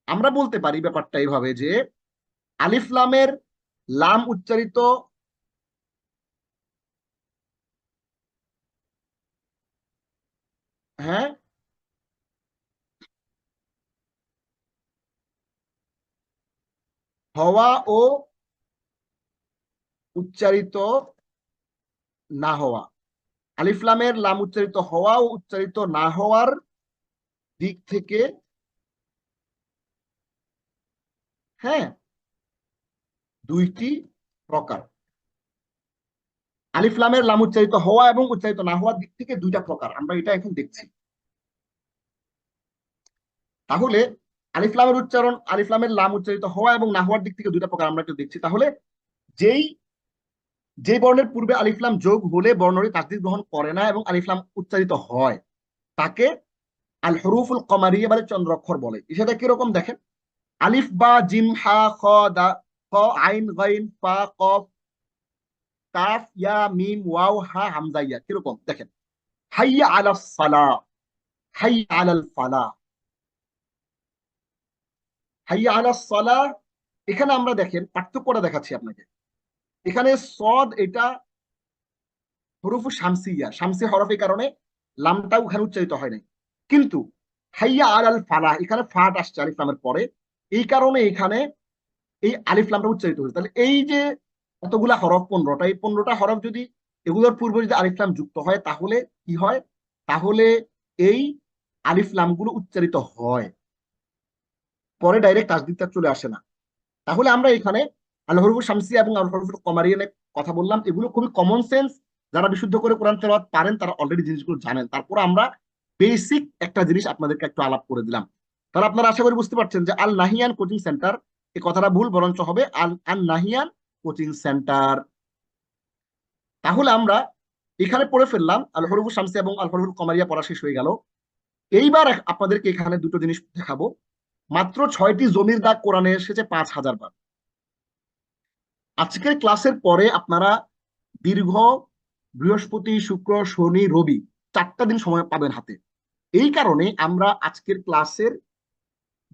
আমরা বলতে পারি ব্যাপারটা এইভাবে যে আলিফ লামের লাম উচ্চারিত, হ্যাঁ, হওয়া ও উচ্চারিত না হওয়া, আলিফ লামের লাম উচ্চারিত হওয়া ও উচ্চারিত না হওয়ার দিক থেকে, হ্যাঁ, দুইটি প্রকার। আলিফ লামের লাম উচ্চারিত হওয়া এবং উচ্চারিত না হওয়ার দিক থেকে দুইটা প্রকার, আমরা এটা এখন দেখছি। তাহলে আলিফ লামের উচ্চারণ, আলিফ লামের লাম উচ্চারিত হওয়া এবং না হওয়ার দিক থেকে দুইটা প্রকার আমরা একটু দেখছি। তাহলে যেই যে বর্ণের পূর্বে আলিফলাম যোগ হলে বর্ণটি তাসদীদ গ্রহণ করে না এবং আলিফলাম উচ্চারিত হয় তাকে আল হরুফুল কমারিয়া বলে, চন্দ্রাক্ষর বলে। সেটা কিরকম দেখেন: আলিফ, বা, জিম, হা, খ, দা, খ, আইন, গাইন, ফা, কফ, কাফ, ইয়া, মিম, ওয়াও, হা, হামজা, ইয়া। কিরকম দেখেন: হাইয়া আলাস সালাহ, হাইয়া আলাল ফালাহ, হাইয়া আলাস সালাহ। এখানে আমরা দেখেন পার্থক্যটা দেখাচ্ছি আপনাকে। এখানে সদ এটা হরুফু শামসিয়া, শামসি হরফ, এই কারণে লামটা ওখানে উচ্চারিত হয় নাই। কিন্তু হাইয়া আলাল ফালাহ এখানে ফাট আসছে আলিফ লামের পরে, এই কারণে এখানে এই আলিফ লামটা উচ্চারিত হয়েছে। তাহলে এই যে এতগুলা হরফ 15টা, এই 15টা হরফ যদি এগুলোর পূর্বে যদি আলিফ লাম যুক্ত হয় তাহলে কি হয়? তাহলে এই আলিফ লামগুলো উচ্চারিত হয়, পরে ডাইরেক্ট তাসদীদটা চলে আসে না। তাহলে আমরা এখানে আল হরফুল শামসিয়া এবং আল হরফুল কমারিয়া নিয়ে কথা বললাম, এগুলো খুবই কমন সেন্স। যারা বিশুদ্ধ করে কোরআন তেলাওয়াত পারেন তারা অলরেডি জিনিসগুলো জানেন, তারপর আমরা বেসিক একটা জিনিস আপনাদেরকে একটু আলাপ করে দিলাম। তাহলে আপনারা আশা করি বুঝতে পারছেন যে আল নাহিয়ান কোচিং সেন্টার, এই কথাটা ভুল, বরঞ্চ হবে আল আল নাহিয়ান কোচিং সেন্টার। তাহলে আমরা এখানে পড়ে ফেললাম আল হরফুল শামসিয়া এবং আল হরফুল কমারিয়া পড়া শেষ হয়ে গেল। এইবার আপনাদেরকে এখানে দুটো জিনিস দেখাবো। মাত্র 6টি জমির দাগ কোরআনে এসেছে 5000 বার। আজকের ক্লাসের পরে আপনারা দীর্ঘ বৃহস্পতি, শুক্র, শনি, রবি 4টা দিন সময় পাবেন হাতে। এই কারণে আমরা আজকের ক্লাসের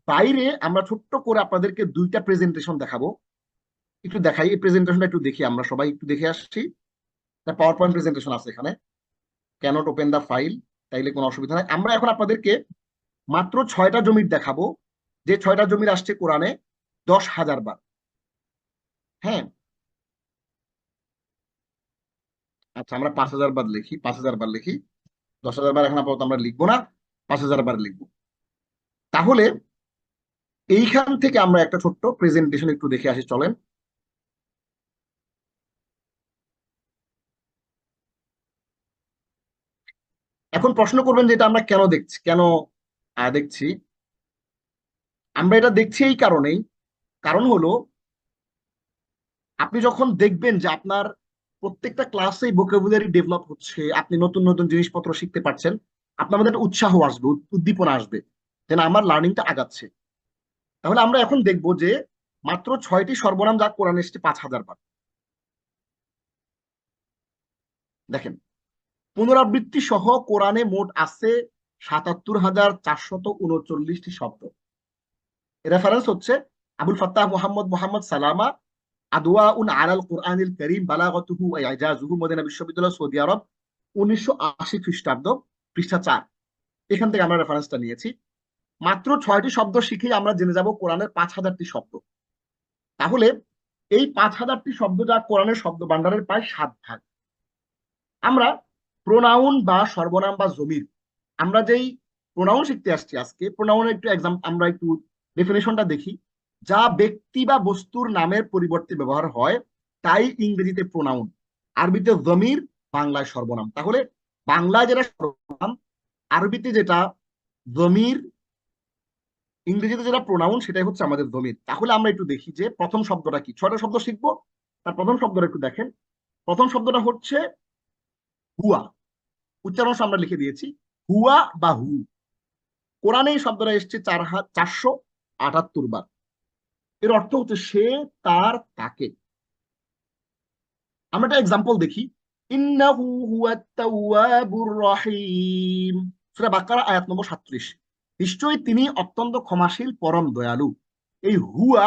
বাইরে আমরা ছোট্ট করে আপনাদেরকে 2টা প্রেজেন্টেশন দেখাবো। একটু দেখাই, এই প্রেজেন্টেশনটা একটু দেখি, আমরা সবাই একটু দেখে আসছি। পাওয়ার পয়েন্ট প্রেজেন্টেশন আছে এখানে, ক্যানট ওপেন দা ফাইল, তাইলে কোনো অসুবিধা নাই। আমরা এখন আপনাদেরকে মাত্র 6টা জমির দেখাবো, যে 6টা জমির আসছে কোরআনে 10,000 বার। হ্যাঁ, আচ্ছা, আমরা 5,000 বার লিখি, 5,000 বার লিখি। 10,000 বার এখন আপাতত আমরা লিখবো না, 5,000 বার লিখবো। তাহলে এইখান থেকে আমরা একটা ছোট্ট প্রেজেন্টেশন একটু দেখে আসি, চলেন। এখন প্রশ্ন করবেন যে এটা আমরা কেন দেখছি, কেন দেখছি? আমরা এটা দেখছি এই কারণেই, কারণ হলো আপনি যখন দেখবেন যে আপনার প্রত্যেকটা ক্লাসেই ভোকাবুলারি ডেভেলপ হচ্ছে, আপনি নতুন নতুন জিনিসপত্র শিখতে পারছেন, আপনার মধ্যে একটা উৎসাহ আসবে, উদ্দীপনা আসবে, যেন আমার লার্নিংটা আগাচ্ছে। তাহলে আমরা এখন দেখবো যে মাত্র 6টি সর্বনাম যা কোরআনে এসেছে 5,000 বার। দেখেন, পুনরাবৃত্তি সহ কোরআনে মোট আছে 77,439টি শব্দ। রেফারেন্স হচ্ছে আবুল ফাত্তাহ মোহাম্মদ সালামা, আদওয়াউন আলাল কোরআনিল করিম বালাগতুহু ওয়া ইজাজুহু, মদিনা বিশ্ববিদ্যালয়, সৌদি আরব, 1980 খ্রিস্টাব্দ, পৃষ্ঠা 4। এখান থেকে আমরা রেফারেন্সটা নিয়েছি। মাত্র 6টি শব্দ শিখেই আমরা জেনে যাব কোরআনের 5,000টি শব্দ। তাহলে এই 5,000টি শব্দ যা কোরআনের শব্দ ভান্ডারের প্রায় 7 ভাগ। আমরা প্রোনাউন বা সর্বনাম বা জমির, আমরা যেই প্রোনাউন শিখতে আসছি আজকে, প্রোনাউনের একটু আমরা একটু ডেফিনেশনটা দেখি। যা ব্যক্তি বা বস্তুর নামের পরিবর্তে ব্যবহার হয় তাই ইংরেজিতে প্রোনাউন, আরবিতে জমির, বাংলায় সর্বনাম। তাহলে বাংলায় যেটা সর্বনাম, আরবিতে যেটা জমির, ইংরেজিতে যেটা প্রোনাউন, সেটাই হচ্ছে আমাদের জমির। তাহলে আমরা একটু দেখি যে প্রথম শব্দটা কি। 6টা শব্দ শিখবো, তার প্রথম শব্দটা একটু দেখেন। প্রথম শব্দটা হচ্ছে হুয়া। উচ্চারণ আমরা লিখে দিয়েছি হুয়া বা হু। কোরআনে এই শব্দটা এসছে 478 বার। এর অর্থ হচ্ছে সে, তার, তাকে। আমরা একটা এক্সাম্পল দেখি। ইন্নাহু হুয়াত তাওয়াবুর রহিম, সূরা বাকারা আয়াত নম্বর 37। নিশ্চয়ই তিনি অত্যন্ত ক্ষমাশীল, পরম দয়ালু। এই হুয়া,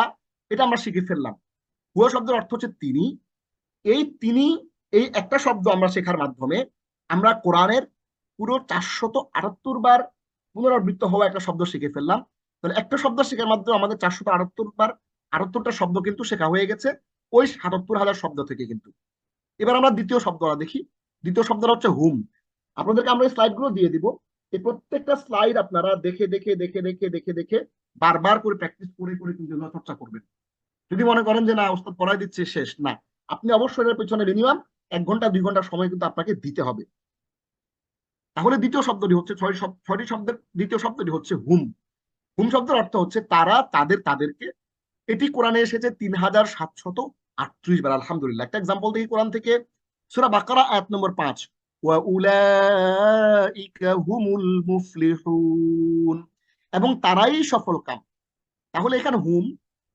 এটা আমরা শিখে ফেললাম। হুয়া শব্দের অর্থ হচ্ছে তিনি। এই তিনি, এই একটা শব্দ আমরা শেখার মাধ্যমে আমরা কোরআনের পুরো 478 বার পুনরাবৃত্ত হওয়া একটা শব্দ শিখে ফেললাম। তাহলে একটা শব্দ শেখার মাধ্যমে আমাদের 478 বার 78টা শব্দ কিন্তু শেখা হয়ে গেছে ওই 77,000 শব্দ থেকে কিন্তু। এবার আমরা দ্বিতীয় শব্দটা দেখি। দ্বিতীয় শব্দটা হচ্ছে হুম। আপনাদেরকে আমরা স্লাইড গুলো দিয়ে দিব। এই প্রত্যেকটা স্লাইড আপনারা দেখে দেখে দেখে দেখে দেখে দেখে বারবার করে প্র্যাকটিস করে করে কিন্তু চর্চা করবেন। যদি মনে করেন যে না ওস্তাদ পড়াই দিচ্ছে শেষ, না, আপনি অবশ্যই এর পেছনে মিনিমাম 1 ঘন্টা 2 ঘন্টা সময় কিন্তু আপনাকে দিতে হবে। তাহলে দ্বিতীয় শব্দটি হচ্ছে 6টি শব্দের দ্বিতীয় শব্দটি হচ্ছে হুম। হুম শব্দের অর্থ হচ্ছে তারা, তাদের, তাদেরকে। এটি কোরআনে এসেছে 3,738 বার। আলহামদুলিল্লাহ। একটা এক্সাম্পল দেখি কোরআন থেকে, সূরা বাকারা আয়াত নম্বর 5। ওয়া উলাইকা হুমুল মুফলিহুন, এবং তারাই সফল কাম। তাহলে এখানে হুম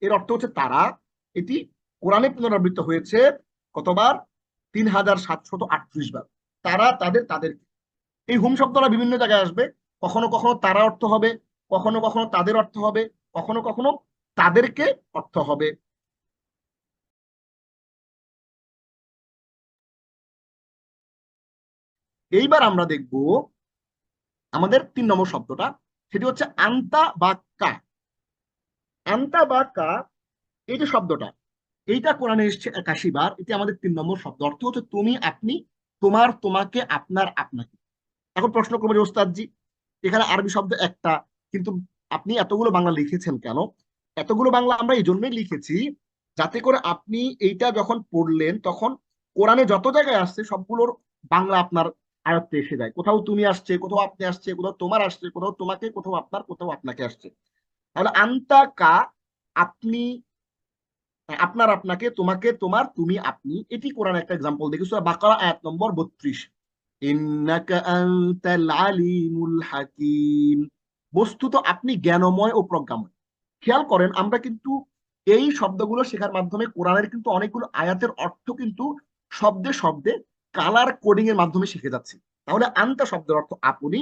এর অর্থ হচ্ছে তারা। এটি কোরআনে পুনরাবৃত্ত হয়েছে কতবার? 3,738 বার। তারা, তাদের, তাদের। এই হুম শব্দটা বিভিন্ন জায়গায় আসবে। কখনো কখনো তারা অর্থ হবে, কখনো কখনো তাদের অর্থ হবে, কখনো কখনো তাদেরকে অর্থ হবে। এইবার আমরা দেখব আমাদের 3 নম্বর শব্দটা, সেটি হচ্ছে আন্তা বা কা। আন্তা বা কা, এই যে শব্দটা, এইটা কোরআনে এসেছে 81 বার। এটি আমাদের 3 নম্বর শব্দ। অর্থ হচ্ছে তুমি, আপনি, তোমার, তোমাকে, আপনার, আপনাকে। এখন প্রশ্ন করবো যে ওস্তাদজি, এখানে আরবি শব্দ একটা, কিন্তু আপনি এতগুলো বাংলা লিখেছেন কেন? এতগুলো বাংলা আমরা এই জন্যই লিখেছি যাতে করে আপনি এইটা যখন পড়লেন তখন কোরআনে যত জায়গায় আসছে সবগুলোর বাংলা আপনার আয়ত্তে এসে যায়। কোথাও তুমি আসছে, কোথাও আপনি আসছে, কোথাও তোমার আসছে, কোথাও তোমাকে, কোথাও আপনার, কোথাও আপনাকে আসছে। তাহলে আন্তা কা, আপনি, আপনার, আপনাকে, তোমাকে, তোমার, তুমি, আপনি। এটি কোরআন একটা এক্সাম্পল দেখি, সূরা বাকারা আয়াত নম্বর 32। ইন্নাকা আনতাল আলিমুল হাকিম, বস্তুত আপনি জ্ঞানময় ও প্রজ্ঞাময়। খেয়াল করেন, আমরা কিন্তু এই শব্দগুলো শেখার মাধ্যমে কোরআনের কিন্তু অনেকগুলো আয়াতের অর্থ কিন্তু শব্দে শব্দে কালার কোডিং এর মাধ্যমে শিখে যাচ্ছি। তাহলে আনতা শব্দের অর্থ আপনি,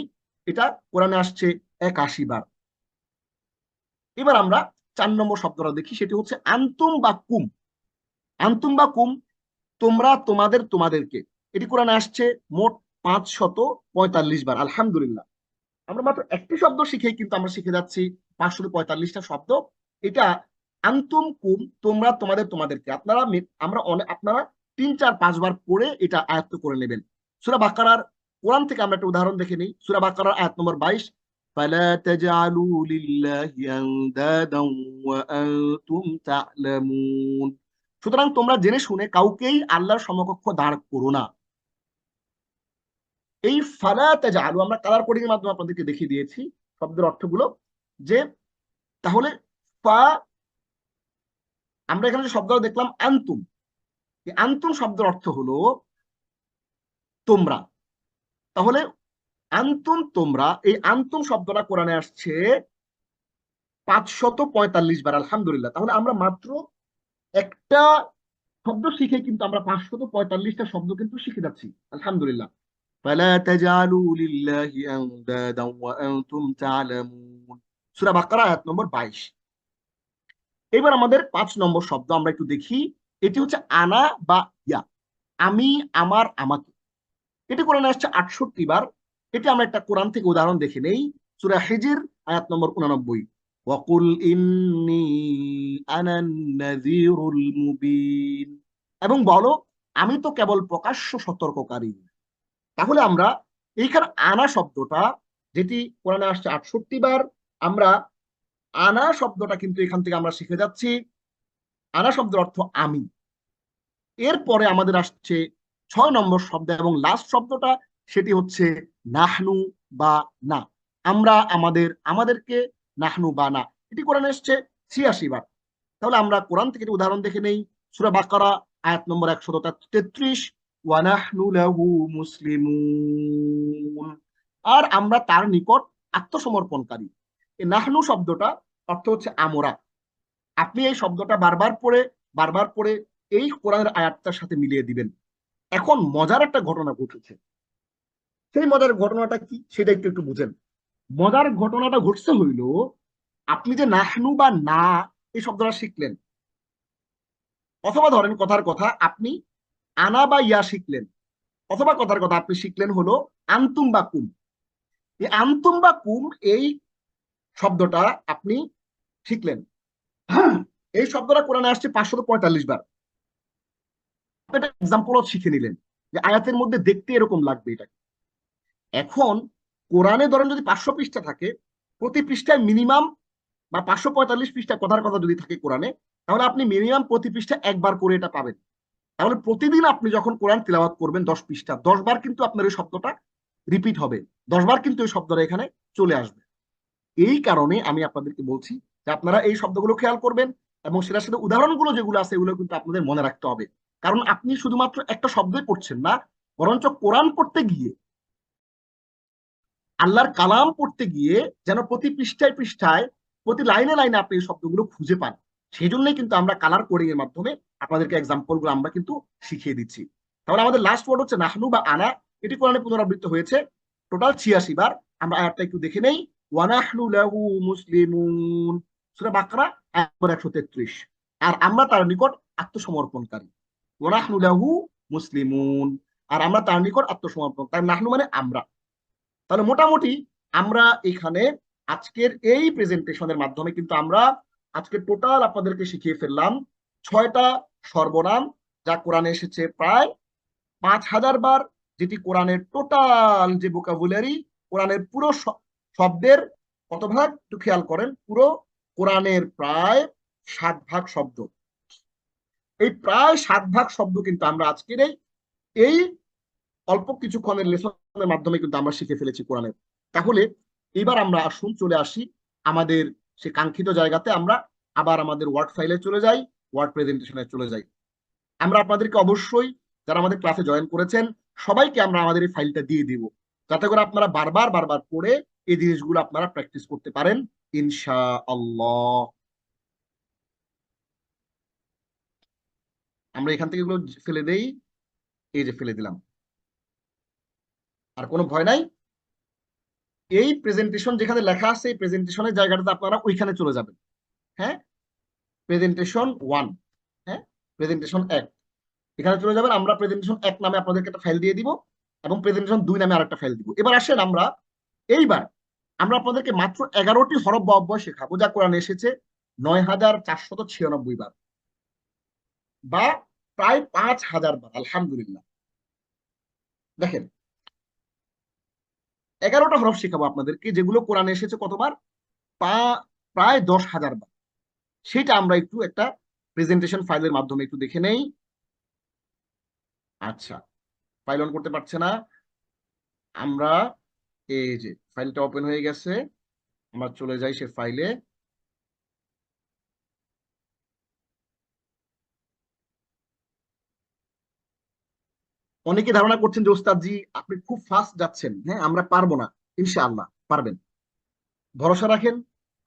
এটা কোরআনে আসছে 81 বার। এবার আমরা 4 নম্বর শব্দটা দেখি, সেটি হচ্ছে আন্তুম বা কুম। আন্তুম বা কুম, তোমরা, তোমাদের, তোমাদেরকে। এটি কোরআনে আসছে মোট 545 বার। আলহামদুলিল্লাহ। আমরা মাত্র একটি শব্দ শিখেই কিন্তু আমরা শিখে যাচ্ছি 545টা শব্দ। এটা আন্তুম কুম, তোমরা, তোমাদের, তোমাদেরকে। আপনারা 3, 4, 5 বার পড়ে এটা আয়ত্ত করে নেবেন। সূরা বাকারার, কোরআন থেকে আমরা একটা উদাহরণ দেখে নিই। সূরা বাকারার আয়াত নম্বর 22। ফালা তাজআলু লিল্লাহি আনদাদান ওয়া আনতুম তা'লামুন, সুতরাং তোমরা জেনে শুনে কাউকেই আল্লাহর সমকক্ষ দাঁড় করো না। এই ফালা তাজআলু আমরা কালার কোডিং এর মাধ্যমে আপনাদেরকে দেখিয়ে দিয়েছি শব্দের অর্থগুলো। যে তাহলে ফা, আমরা এখানে যে শব্দটা দেখলাম আন্তুম, এই আন্তুম শব্দের অর্থ হলো তোমরা। তাহলে আন্তুম, তোমরা, এই আন্তুম শব্দটা কোরআনে আসছে 545 বার, আলহামদুলিল্লাহ। তাহলে আমরা মাত্র একটা শব্দ শিখে কিন্তু আমরা 545টা শব্দ কিন্তু শিখে যাচ্ছি, আলহামদুলিল্লাহ। ফালা তাজালু লিল্লাহি আনদাদা ওয়া আনতুম তা'লামুন, সূরা বাকারা আয়াত নম্বর 22। এবার আমাদের 5 নম্বর শব্দ আমরা একটু দেখি। এটি হচ্ছে আনা বা ইয়া, আমি, আমার, আমাকে। এটি কোরআনে আসছে 68 বার। এটি আমরা একটা কোরআন থেকে উদাহরণ দেখে নেই। সূরা হিজর আয়াত নম্বর 89, ওয়াকুল ইন্নী আনান নাযীরুল মুবিন, এবং বলো আমি তো কেবল প্রকাশ্য সতর্ককারী। তাহলে আমরা এইখানে আনা শব্দটা, যেটি কোরআনে আসছে 68 বার, আমরা আনা শব্দটা কিন্তু এখান থেকে আমরা শিখে যাচ্ছি। আনা শব্দের অর্থ আমি। এরপরে আমাদের আসছে 6 নম্বর শব্দ এবং লাস্ট শব্দটা, সেটি হচ্ছে নাহনু বা না। আমরা, আমাদের, আমাদেরকে, নাহনু বা না। এটি কোরআনে এসছে 86 বার। তাহলে আমরা কোরআন থেকে উদাহরণ দেখে নেই। সূরা বাকারা আয়াত নম্বর 133, ওয়া নাহনু লাহু মুসলিমুন, আর আমরা তার নিকট আত্মসমর্পণকারী। এই নাহনু শব্দটা অর্থ হচ্ছে আমরা। আপনি এই শব্দটা বারবার পড়ে বারবার পড়ে এই কোরআনের আয়াতটার সাথে মিলিয়ে দিবেন। এখন মজার একটা ঘটনা ঘটেছে। সেই মজার ঘটনাটা কি সেটা একটু একটু বুঝেন। মজার ঘটনাটা ঘটছে হইল, আপনি যে নাহনু বা না এই শব্দটা শিখলেন, অথবা ধরেন কথার কথা আপনি আনা বা ইয়া শিখলেন, অথবা কথার কথা আপনি শিখলেন হলো আন্তুম বা কুম। এই আন্তুম বা কুম এই শব্দটা আপনি শিখলেন। এই শব্দটা কোরআনে আসছে 545 বার। এটা এক্সাম্পলও শিখে নিলেন যে আয়াতের মধ্যে দেখতে এরকম লাগবে এটা। এখন কোরআনে ধরেন যদি 500 পৃষ্ঠা থাকে, প্রতি পৃষ্ঠায় মিনিমাম বা 545 পৃষ্ঠা কথার কথা যদি থাকে কোরআনে, তাহলে আপনি মিনিমাম প্রতি পৃষ্ঠা একবার করে এটা পাবেন। তাহলে প্রতিদিন আপনি যখন কোরআন তিলাওয়াত করবেন 10 পৃষ্ঠা, 10 বার কিন্তু আপনার এই শব্দটা রিপিট হবে, 10 বার কিন্তু এই শব্দটা এখানে চলে আসবে। এই কারণে আমি আপনাদেরকে বলছি যে আপনারা এই শব্দগুলো খেয়াল করবেন, এবং সেটার সাথে উদাহরণগুলো যেগুলো আছে এগুলো কিন্তু আপনাদের মনে রাখতে হবে। কারণ আপনি শুধুমাত্র একটা শব্দই পড়ছেন না, বরঞ্চ কোরআন পড়তে গিয়ে, আল্লাহর কালাম পড়তে গিয়ে যেন প্রতি পৃষ্ঠায় পৃষ্ঠায়, প্রতি লাইনে লাইনে আপনি এই শব্দগুলো খুঁজে পান। সেই জন্যই কিন্তু আমরা কালার কোডিং এর মাধ্যমে আপনাদেরকে এক্সাম্পল গুলো আমরা কিন্তু শিখিয়ে দিচ্ছি। তাহলে আমাদের লাস্ট ওয়ার্ড হচ্ছে নাহনু বা আনা। এটি কোরআনে পুনরাবৃত্ত হয়েছে টোটাল 86 বার। আমরা আয়াতটা একটু দেখে নেই। ওয়ানাহনু লাহু মুসলিমুন, সূরা বাকারা আয়াত নম্বর 133। আর আমরা তার নিকট আত্মসমর্পণকারী। ওয়ানাহনু লাহু মুসলিমুন, আর আমরা তার নিকট আত্মসমর্পণ। তার নাহনু মানে আমরা। তাহলে মোটামুটি আমরা এখানে আজকের এই প্রেজেন্টেশনের মাধ্যমে কিন্তু আমরা আজকে টোটাল আপনাদেরকে শিখিয়ে ফেললাম 6টা সর্বনাম, যা কোরআনে এসেছে প্রায় 5000 বার, যেটি কোরআনের টোটাল যে ভোকাবুলারি, কোরআনের পুরো শব্দের কত ভাগ একটু খেয়াল করেন, পুরো কোরআনের প্রায় 7 ভাগ শব্দ। এই প্রায় 7 ভাগ শব্দ কিন্তু আমরা আজকের এই অল্প কিছুক্ষণের লেসনের মাধ্যমে কিন্তু আমরা শিখে ফেলেছি কোরআনের। তাহলে এবার আমরা আসুন চলে আসি আমাদের সে কাঙ্ক্ষিত জায়গাতে। আমরা আবার আমাদের ওয়ার্ড ফাইলে চলে যাই, ওয়ার্ড প্রেজেন্টেশনে চলে যাই। আমরা আপনাদেরকে অবশ্যই, যারা আমাদের ক্লাসে জয়েন করেছেন, সবাইকে আমরা আমাদের এই ফাইলটা দিয়ে দিব, যাতে করে আপনারা বারবার বারবার পড়ে এই জিনিসগুলো আপনারা প্র্যাকটিস করতে পারেন ইনশাআল্লাহ। আমরা এখান থেকে এগুলো ফেলে দেই, এই যে ফেলে দিলাম, আর কোনো ভয় নাই। এই প্রেজেন্টেশন যেখানে লেখা আছে, এই প্রেজেন্টেশনের জায়গাটাতে আপনারা ওইখানে চলে যাবেন। হ্যাঁ, প্রেজেন্টেশন 1, হ্যাঁ, প্রেজেন্টেশন 1, এখানে চলে যাবেন। আমরা প্রেজেন্টেশন 1 নামে আপনাদেরকে একটা ফাইল দিয়ে দিব, এবং প্রেজেন্টেশন 2 নামে আরেকটা ফাইল দিব। এবার আসেন আমরা এইবার আমরা আপনাদেরকে মাত্র 11টি হরফ বা অব্যয় শেখাবো, যা কোরআনে এসেছে 9496 বার, বা প্রায় 5000 বার, আলহামদুলিল্লাহ। দেখেন, 11টা হরফ শেখাবো আপনাদেরকে, যেগুলো কোরআনে এসেছে কতবার, প্রায় 10,000 বার। সেটা আমরা একটু একটা প্রেজেন্টেশন ফাইলের মাধ্যমে একটু দেখে নেই। আচ্ছা, ফাইল অন করতে পারছে না। আমরা এই যে ফাইলটা ওপেন হয়ে গেছে, আমরা চলে যাই সে ফাইলে। অনেকে ধারণা করছেন যে ওস্তাদ জি আপনি খুব ফাস্ট যাচ্ছেন। হ্যাঁ, আমরা পারবো না, ইনশাআল্লাহ পারবেন, ভরসা রাখেন।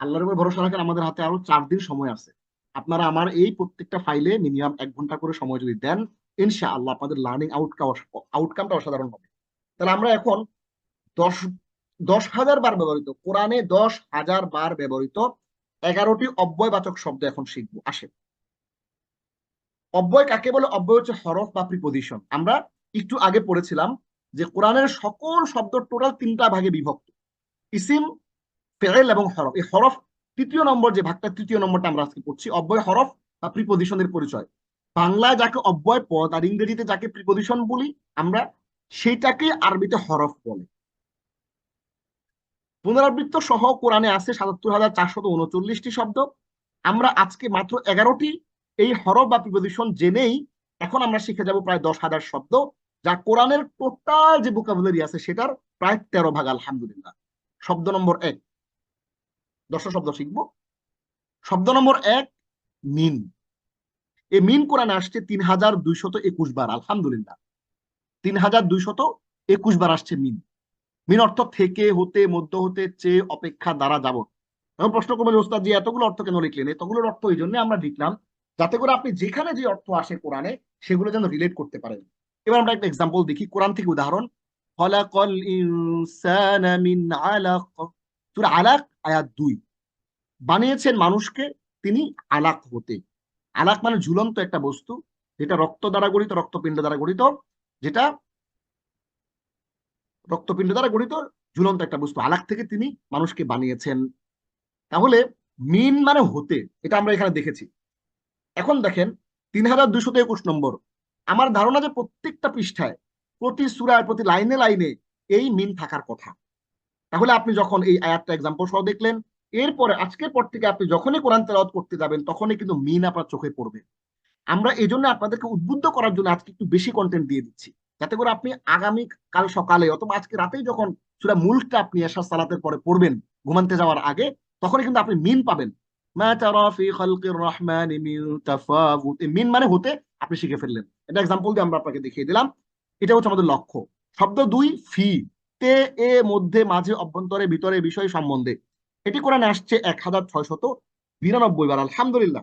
আল্লাহর উপর ভরসা রাখেন, আমাদের হাতে আরো 4 দিন সময় আছে। আপনারা আমার এই প্রত্যেকটা ফাইলে মিনিমাম 1 ঘন্টা করে সময় যদি দেন, ইনশাআল্লাহ আপনাদের লার্নিং আউটকামটা অসাধারণ হবে। তাহলে আমরা এখন দশ 10,000 বার ব্যবহৃত, কোরআনে 10,000 বার ব্যবহৃত 11টি অব্যয়বাচক শব্দ এখন শিখবো। আসে, অব্যয় কাকে বলে? অব্যয় হচ্ছে হরফ বা প্রিপজিশন। আমরা একটু আগে পড়েছিলাম যে কোরআনের সকল শব্দ টোটাল 3টা ভাগে বিভক্ত: ইসিম, ফেল এবং হরফ। এই হরফ তৃতীয় নম্বর, যে ভাগটা তৃতীয় নম্বরটা আমরা আজকে পড়ছি, অব্যয় হরফ বা প্রিপজিশনের পরিচয়। বাংলায় যাকে অব্যয় পদ আর ইংরেজিতে যাকে প্রিপজিশন বলি আমরা, সেইটাকে আরবিতে হরফ বলে। পুনরাবৃত্ত সহ কোরআনে আছে ৭৭,৪৩৯টি শব্দ। আমরা আজকে মাত্র 11টি এই হরফ বা প্রিপজিশন জেনেই এখন আমরা শিখে যাব প্রায় 10,000 শব্দ, যা কোরআনের টোটাল যে ভোকাবুলারি আছে সেটার প্রায় 13 ভাগ। আলহামদুলিল্লাহ। শব্দ নম্বর 1, 10টা শব্দ শিখবো। শব্দ নম্বর 1, মিন। এই মিন কোরআনে আসছে 3,221 বার। আলহামদুলিল্লাহ, 3,221 বার আসছে মিন। মিন অর্থ থেকে, হতে, মধ্য হতে, চেয়ে, অপেক্ষা, দ্বারা, যাবত। এখন প্রশ্ন করবেন, ওস্তাদ জি এতগুলো অর্থ কেন লিখলেন? এতগুলোর অর্থ এই জন্য আমরা লিখলাম যাতে করে আপনি যেখানে যে অর্থ আসে কোরআনে সেগুলো যেন রিলেট করতে পারেন। এবার আমরা একটা এক্সাম্পল দেখি কোরআন থেকে, উদাহরণ। খলাকাল ইনসানা মিন আলাক, সূরা আলাক আয়াত 2। বানিয়েছেন মানুষকে তিনি আলাক হতে। আলাক মানে ঝুলন্ত একটা বস্তু, যেটা রক্ত দ্বারা গঠিত, রক্তপিণ্ড দ্বারা গঠিত, যেটা রক্তপিণ্ড দ্বারা গঠিত ঝুলন্ত একটা বস্তু। আলাক থেকে তিনি মানুষকে বানিয়েছেন। তাহলে মিন মানে হতে, এটা আমরা এখানে দেখেছি। এখন দেখেন 3,221 নম্বর। আমার ধারণা যে প্রত্যেকটা পৃষ্ঠায়, প্রতি সূরায়, প্রতি লাইনে লাইনে এই মিন থাকার কথা। তাহলে আপনি যখন এই আয়াতটা এক্সাম্পল সহ দেখলেন, এরপরে আজকের পর থেকে আপনি যখনই কোরআন তেলাওয়াত করতে যাবেন তখনই কিন্তু মিন আপনার চোখে পড়বে। আমরা এই জন্য আপনাদেরকে উদ্বুদ্ধ করার জন্য আজকে একটু বেশি কন্টেন্ট দিয়ে দিচ্ছি, যাতে করে আপনি আগামী কাল সকালে অথবা আজকে রাতেই যখন সূরা মুলকটা আপনি এশার সালাতের পরে পড়বেন ঘুমাতে যাওয়ার আগে, তখনই কিন্তু আপনি মিন পাবেন। মা তারা ফি খালকির রহমানি মিন তাফাউত। মিন মানে হতে আপনি শিখে ফেললেন। এটা এক্সাম্পল দিয়ে আমরা আপনাকে দেখিয়ে দিলাম। এটা হচ্ছে আমাদের লক্ষ্য। শব্দ 2, ফি। তে, এ, মধ্যে, মাঝে, অভ্যন্তরে, ভিতরে, বিষয়, সম্বন্ধে। এটি কোরআনে আসছে 1,692 বার। আলহামদুলিল্লাহ।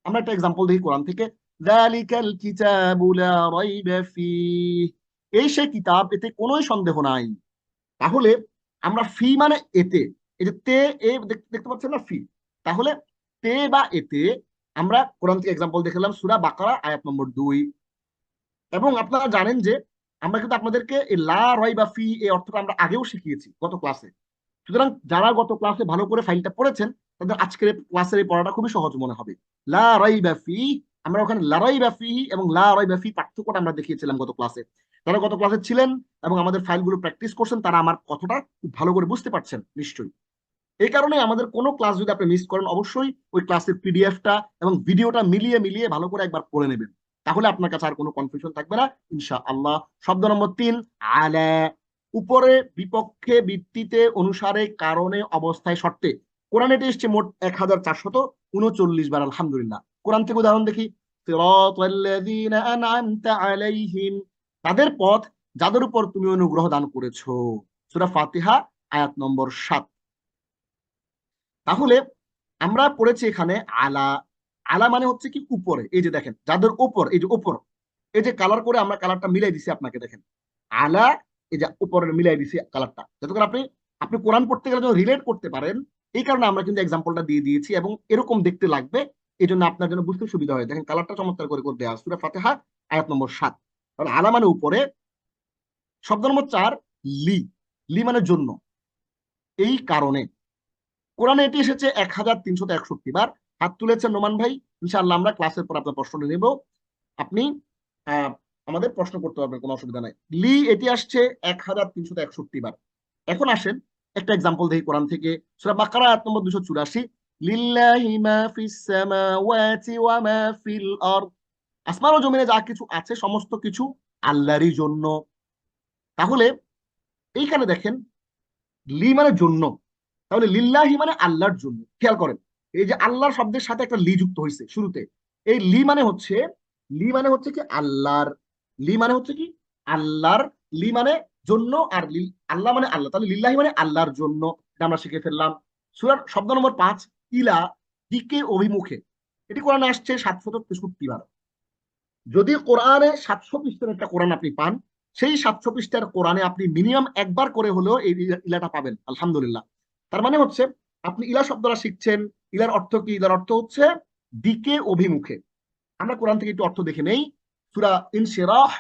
আমরা একটা এক্সাম্পল দেখি কোরআন থেকে। যালিকাল কিতাবু লা রাইবা ফীহ। এই সেই কিতাব, এতে কোনো সন্দেহ নাই। তাহলে আমরা ফি মানে এতে, এই যে তে, এ দেখতে পাচ্ছেন না, ফি। তাহলে তে বা এতে আমরা কোরআন থেকে এক্সাম্পল দেখলাম সূরা বাকারা আয়াত নম্বর 2। এবং আপনারা জানেন যে আমরা কিন্তু আপনাদেরকে এই লা রাইবা ফি এই অর্থটা আমরা আগেও শিখিয়েছি গত ক্লাসে। সুতরাং যারা গত ক্লাসে ভালো করে ফাইলটা পড়েছেন তাদের আজকের ক্লাসের এই পড়াটা খুবই সহজ মনে হবে। লা রাইবা ফি, আমরা ওখানে লা রাইবা ফি এবং লা রাইবা ফি পার্থক্যটা আমরা দেখিয়েছিলাম গত ক্লাসে। যারা গত ক্লাসে ছিলেন এবং আমাদের ফাইলগুলো প্র্যাকটিস করছেন তারা আমার কথাটা খুব ভালো করে বুঝতে পারছেন নিশ্চয়ই। এই কারণে আমাদের কোনো ক্লাস যদি আপনি মিস করেন, অবশ্যই ওই ক্লাসের পিডিএফটা এবং ভিডিওটা মিলিয়ে মিলিয়ে ভালো করে একবার পড়ে নেবেন। তাহলে আপনার কাছে আর কোনো কনফিউশন থাকবে না ইনশাআল্লাহ। শব্দ নম্বর 3, আলা। উপরে, বিপক্ষে, ভিত্তিতে, অনুসারে, কারণে, অবস্থায়, শর্তে। কোরআনে এটি এসছে মোট 1,439 বার। আলহামদুলিল্লাহ। কোরআন থেকে উদাহরণ দেখি। সিরাতাল্লাযীনা আন'আমতা আলাইহিম। তাদের পথ যাদের উপর তুমি অনুগ্রহ দান করেছো। সূরা ফাতিহা আয়াত নম্বর 7। তাহলে আমরা পড়েছি এখানে আলা। আলা মানে হচ্ছে কি উপরে। এই যে দেখেন যাদের উপর, এই যে উপর, এই যে কালার করে আমরা কালারটা মিলাই দিছি আপনাকে, দেখেন আলা, এই যে উপরে মিলাই দিছি কালারটা, যাতে করে আপনি আপনি কোরআন পড়তে গেলে যেন রিলেট করতে পারেন। এই কারণে আমরা কিন্তু এক্সাম্পলটা দিয়ে দিয়েছি এবং এরকম দেখতে লাগবে, এই জন্য আপনার জন্য বুঝতে সুবিধা হয়। দেখেন কালারটা চমৎকার করে করে দেওয়া, সূরা ফাতিহা আয়াত নম্বর 7। তাহলে আলা মানে উপরে। শব্দ নম্বর 4, লি। লি মানে জন্য, এই কারণে। কোরআনে এটি এসেছে 1,361 বার। হাত তুলেছেন নোমান ভাই। ইনশাআল্লাহ আমরা ক্লাসের পর আপনার প্রশ্ন নেব। আপনি আহ, আমাদের প্রশ্ন করতে পারবেন, কোনো অসুবিধা নাই। লি এটি আসছে 1,361 বার। এখন আসেন একটা এক্সাম্পল দেখি কোরআন থেকে। সূরা বাকারা আয়াত নম্বর 284। লিল্লাহি মা ফিস সামাওয়াতি ওয়া মা ফিল আরদ। আসমান ও জমিনে যা কিছু আছে সমস্ত কিছু আল্লাহরই জন্য। তাহলে এইখানে দেখেন লি মানে জন্য, তাহলে লিল্লাহি মানে আল্লাহর জন্য। খেয়াল করেন এই যে আল্লাহর শব্দের সাথে একটা লি যুক্ত হয়েছে শুরুতে। এই লি মানে হচ্ছে, লি মানে হচ্ছে কি আল্লাহর। লি মানে হচ্ছে কি আল্লাহর। লি মানে জন্য, আর আল্লাহ মানে আল্লাহ। তাহলে লিল্লাহি মানে আল্লাহর জন্য। এটা আমরা শিখে ফেললাম। সূরার শব্দ নম্বর 5, ইলা, দিকে, অভিমুখে। এটি কোরআনে আসছে 763 বার। যদি কোরআনে 700 পৃষ্ঠার একটা কোরআন আপনি পান, সেই 700 পৃষ্ঠার কোরআনে আপনি মিনিমাম একবার করে হলেও এই ইলাটা পাবেন, আলহামদুলিল্লাহ। তার মানে হচ্ছে আপনি ইলা শব্দটা শিখছেন। ইলার অর্থ কি? ইলার অর্থ হচ্ছে দিকে, অভিমুখে। আমরা কোরআন থেকে একটু অর্থ দেখে নেই। সূরা ইনশিরাহ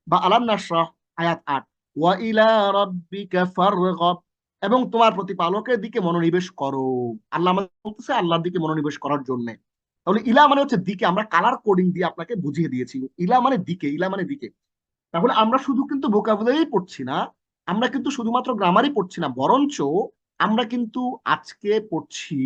বা আলাম নাশরাহ, আয়াত 8, ওয়া ইলা রাব্বিকা ফারগাব, এবং তোমার প্রতিপালকের দিকে মনোনিবেশ করো। আল্লাহ আমাদের বলতেছে আল্লাহর দিকে মনোনিবেশ করার জন্য। তাহলে ইলা মানে হচ্ছে দিকে। আমরা কালার কোডিং দিয়ে আপনাকে বুঝিয়ে দিয়েছি, ইলা মানে দিকে, ইলা মানে দিকে। তাহলে আমরা শুধু কিন্তু ভোকাবুলারি পড়ছি না, আমরা কিন্তু শুধুমাত্র গ্রামারই পড়ছি না, বরঞ্চ আমরা কিন্তু আজকে পড়ছি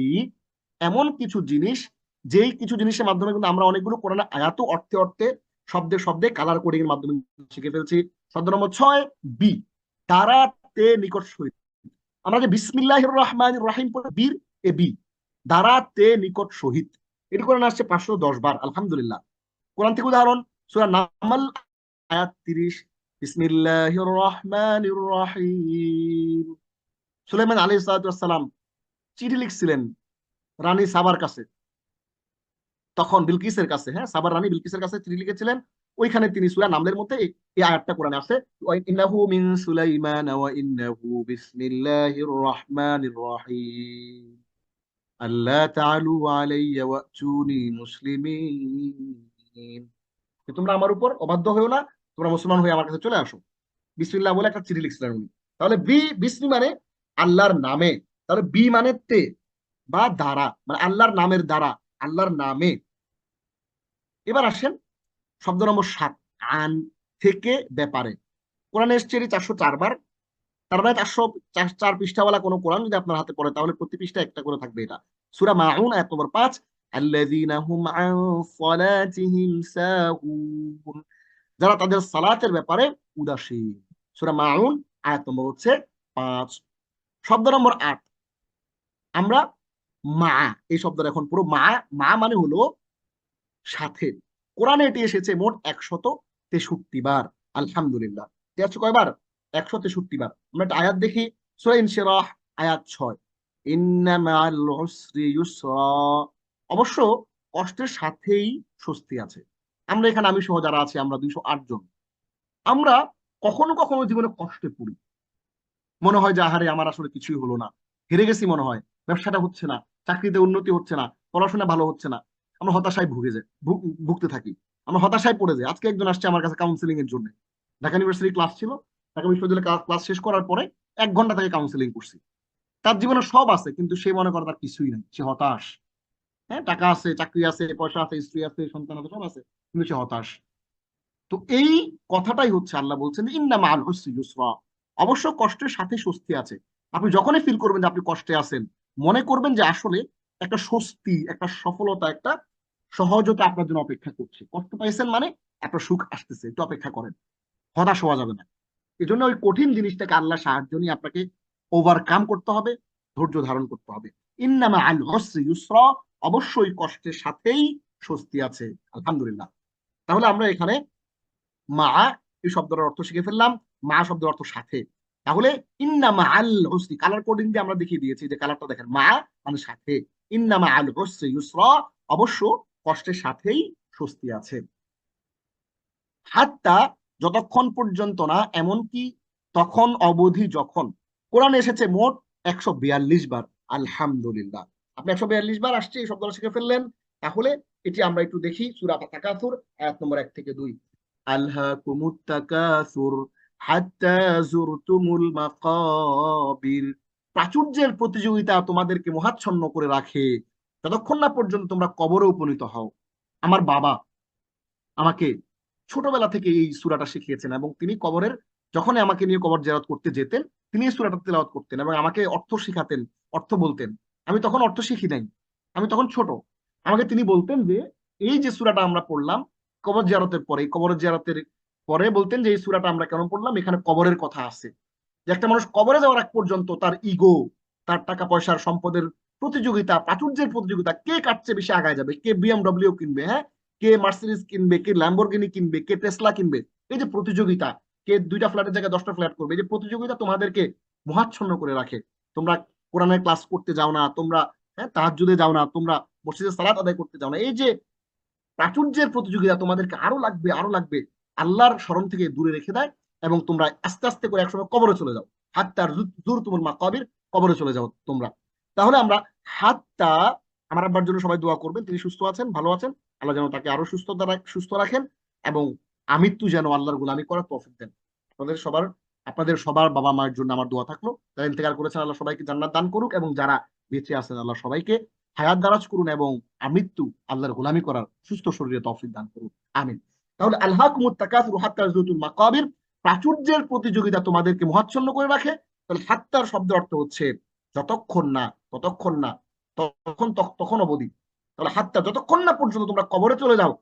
এমন কিছু জিনিস, যেই কিছু জিনিসের মাধ্যমে কিন্তু আমরা অনেকগুলো কোরআনের আয়াত অর্থে অর্থে শব্দে শব্দে কালার কোডিং এর মাধ্যমে শিখে ফেলছি। শব্দ নম্বর 6, বি, দ্বারাতে, নিকট সহিত। আমরা যে বিসমিল্লাহির রহমানির রহিম পড়ে, বীর, এ বি, দ্বারাতে, নিকট সহিত। এটি কোরআন আসছে 510 বার, আলহামদুলিল্লাহ। কোরআন থেকে উদাহরণ, সূরা নামল আয়াত 30, বিসমিল্লাহির রহমানির রহিম। সুলাইমান আলাইহিস সালাম চিঠি লিখছিলেন রানী সাবার কাছে, তখন বিলকিসের কাছে, হ্যাঁ, সাবার রানী বিলকিসের কাছে চিঠি লিখেছিলেন। ওইখানে তিনি সূরা নামলের মধ্যে এই আয়াতটা কোরআনে আছে, ইন্নাহু মিন সুলাইমান ওয়া ইন্নাহু বিসমিল্লাহির রহমানির রহিম আল্লাহ তাআলু আলাইয়া ওয়াতুনি মুসলিমিন। তোমরা আমার উপর অবাধ্য হয়েও না, তোমরা মুসলমান হয়ে আমার কাছে চলে আসো। বিসমিল্লাহ বলে একটা চিঠি লিখছিলেন উনি। তাহলে বিসমি মানে আল্লাহর নামে। তাহলে বি মানে তে বা দ্বারা, মানে আল্লাহর নামের দ্বারা, আল্লাহর নামে। এবার আসেন শব্দ নম্বর 7, আন, থেকে, ব্যাপারে। কোরআনে এসছে 404 বার। তার মানে 404 পৃষ্ঠাওয়ালা কোনো কোরআন যদি আপনার হাতে পড়ে, তাহলে প্রতি পৃষ্ঠা একটা করে থাকবে এটা। সূরা মাউন আয়াত নম্বর 5, আল্লাযীনা হুম আন সালাতিহিম সাহুন, যারা তাদের সালাতের ব্যাপারে উদাসীন। সূরা মাউন আয়াত নম্বর হচ্ছে 5। শব্দ নম্বর 8, আমরা মা, এই শব্দটা এখন পুরো মা। মা মানে হলো সাথে। কোরআনে এটি এসেছে মোট 163 বার, আলহামদুলিল্লাহ। ঠিক আছে, কয়বার? 163 বার। আমরা একটা আয়াত দেখি, সূরা ইনশিরাহ আয়াত 6, ইন্না মাআল উসরি ইউসরা, অবশ্য কষ্টের সাথেই স্বস্তি আছে। আমরা এখানে আমি সহ যারা আছি আমরা 208 জন, আমরা কখনো কখনো জীবনে কষ্টে পড়ি। মনে হয় যে আহারে আমার আসলে কিছুই হলো না, হেরে গেছি মনে হয়, ব্যবসাটা হচ্ছে না, চাকরিতে উন্নতি হচ্ছে না, পড়াশোনা ভালো হচ্ছে না। আমরা হতাশায় ভুগতে থাকি, আমরা হতাশায় পড়ে যাই। আজকে একজন আসছে আমার কাছে কাউন্সিলিং এর জন্য। ঢাকা ইউনিভার্সিটি ক্লাস ছিল, ঢাকা বিশ্ববিদ্যালয়ে ক্লাস শেষ করার পরে 1 ঘন্টা থেকে কাউন্সিলিং করছি। তার জীবনে সব আছে, কিন্তু সে মনে করে তার কিছুই নেই, সে হতাশ। হ্যাঁ, টাকা আছে, চাকরি আছে, পয়সা আছে, স্ত্রী আছে, সন্তান আছে, সব আছে, কিন্তু সে হতাশ। তো এই কথাটাই হচ্ছে আল্লাহ বলছেন ইন্না মাআল উসরি ইউসরা, অবশ্য কষ্টের সাথে স্বস্তি আছে। আপনি যখনই ফিল করবেন যে আপনি কষ্টে আছেন, মনে করবেন যে আসলে একটা স্বস্তি, একটা সফলতা, একটা সহজতা আপনার জন্য অপেক্ষা করছে। কষ্ট পাইছেন মানে একটা সুখ আসতেছে, একটু অপেক্ষা করেন, হতাশ হওয়া যাবে না। এই জন্য ওই কঠিন জিনিসটাকে আল্লাহ সাহায্য নিয়ে আপনাকে ওভারকাম করতে হবে, ধৈর্য ধারণ করতে হবে। ইন্না মাআল উসরি ইউসরা, অবশ্যই কষ্টের সাথেই স্বস্তি আছে, আলহামদুলিল্লাহ। তাহলে আমরা এখানে মা এই শব্দের অর্থ শিখে ফেললাম। মা শব্দের অর্থ সাথে। তাহলে ইন্না মাআল উসরি, কালার কোডিং দিয়ে আমরা দেখিয়ে দিয়েছি যে কালারটা দেখেন, মা মানে সাথে। ইন্না মাআল উসরি ইউসরা, অবশ্য কষ্টের সাথেই স্বস্তি আছে। হাত্তা, যতক্ষণ পর্যন্ত না, এমনকি তখন অবধি যখন। কোরআনে এসেছে মোট 142 বার, আলহামদুলিল্লাহ। আপনি 142 বার আসছে এই শব্দটা শিখে ফেললেন। তাহলে এটি আমরা একটু দেখি, সূরা তাকাসুর আয়াত নম্বর 1 থেকে 2, আলহাকুমুত তাকাসুর হাত্তা জুরতুমুল মাকাবির, প্রাচুর্যের প্রতিযোগিতা তোমাদেরকে মোহাচ্ছন্ন করে রাখে যতক্ষণ না পর্যন্ত তোমরা কবরে উপনীত হও। আমার বাবা আমাকে ছোটবেলা থেকে এই সূরাটা শিখিয়েছেন, এবং তিনি কবরের, যখন আমাকে নিয়ে কবর জিয়ারত করতে যেতেন, তিনি এই সূরাটা তেলাওয়াত করতেন এবং আমাকে অর্থ শিখাতেন, অর্থ বলতেন। আমি তখন অর্থ শিখি নাই, আমি তখন ছোট। আমাকে তিনি বলতেন যে এই যে সূরাটা আমরা পড়লাম কবর জিয়ারতের পরে, কবরের জিয়ারতের পরে বলতেন যে এই সূরাটা আমরা কেন পড়লাম, এখানে কবরের কথা আছে। যে একটা মানুষ কবরে যাওয়ার আগ পর্যন্ত তার ইগো, তার টাকা পয়সার সম্পদের প্রতিযোগিতা, প্রাচুর্যের প্রতিযোগিতা, কে কাটছে বেশি আগায় যাবে, কে বিএমডব্লিউ কিনবে, হ্যাঁ, কে মার্সিডিজ কিনবে, কে ল্যাম্বরগিনি কিনবে, কে টেসলা কিনবে, এই যে প্রতিযোগিতা, কে 2টা ফ্ল্যাটের জায়গায় 10টা ফ্ল্যাট করবে, এই যে প্রতিযোগিতা তোমাদেরকে মোহাচ্ছন্ন করে রাখে। তোমরা কোরআনের ক্লাস করতে যাও না তোমরা, হ্যাঁ তাহাজ্জুদে যাও না তোমরা, মসজিদে সালাত আদায় করতে যাও না, এই যে প্রাচুর্যের প্রতিযোগিতা তোমাদেরকে আরো লাগবে আরো লাগবে, আল্লাহর স্মরণ থেকে দূরে রেখে দেয় এবং তোমরা আস্তে আস্তে করে একসময় কবরে চলে যাও। হাত্তার জুর তুমুল মাকাবির, কবরে চলে যাও তোমরা। তাহলে আমরা হাত্তা, আমার আব্বার জন্য সবাই দোয়া করবেন, তিনি সুস্থ আছেন, ভালো আছেন, আল্লাহ যেন তাকে আরো সুস্থ রাখেন এবং আমৃত্যু যেন আল্লাহর গোলামি করার তৌফিক দেন। আপনাদের সবার বাবা মায়ের জন্য আমার দোয়া থাকলো, যারা ইন্তেকাল করেছেন আল্লাহ সবাইকে জান্নাত দান করুক এবং যারা বেঁচে আছেন আল্লাহ সবাইকে হায়াত দারাজ করুন এবং আমৃত্যু আল্লাহর গোলামি করার সুস্থ শরীরে তৌফিক দান করুন, আমিন। তাহলে আলহাকুমুত তাকাসুর হাত্তা যুরতুল মাকাবির, প্রাচুর্যের প্রতিযোগিতা তোমাদেরকে মোহাচ্ছন্ন করে রাখে। তাহলে হাত্তার শব্দের অর্থ হচ্ছে যতক্ষণ না, ততক্ষণ না, তখন অবধি। তাহলে হাত্তা যতক্ষণ না পর্যন্ত তোমরা কবরে চলে যাও,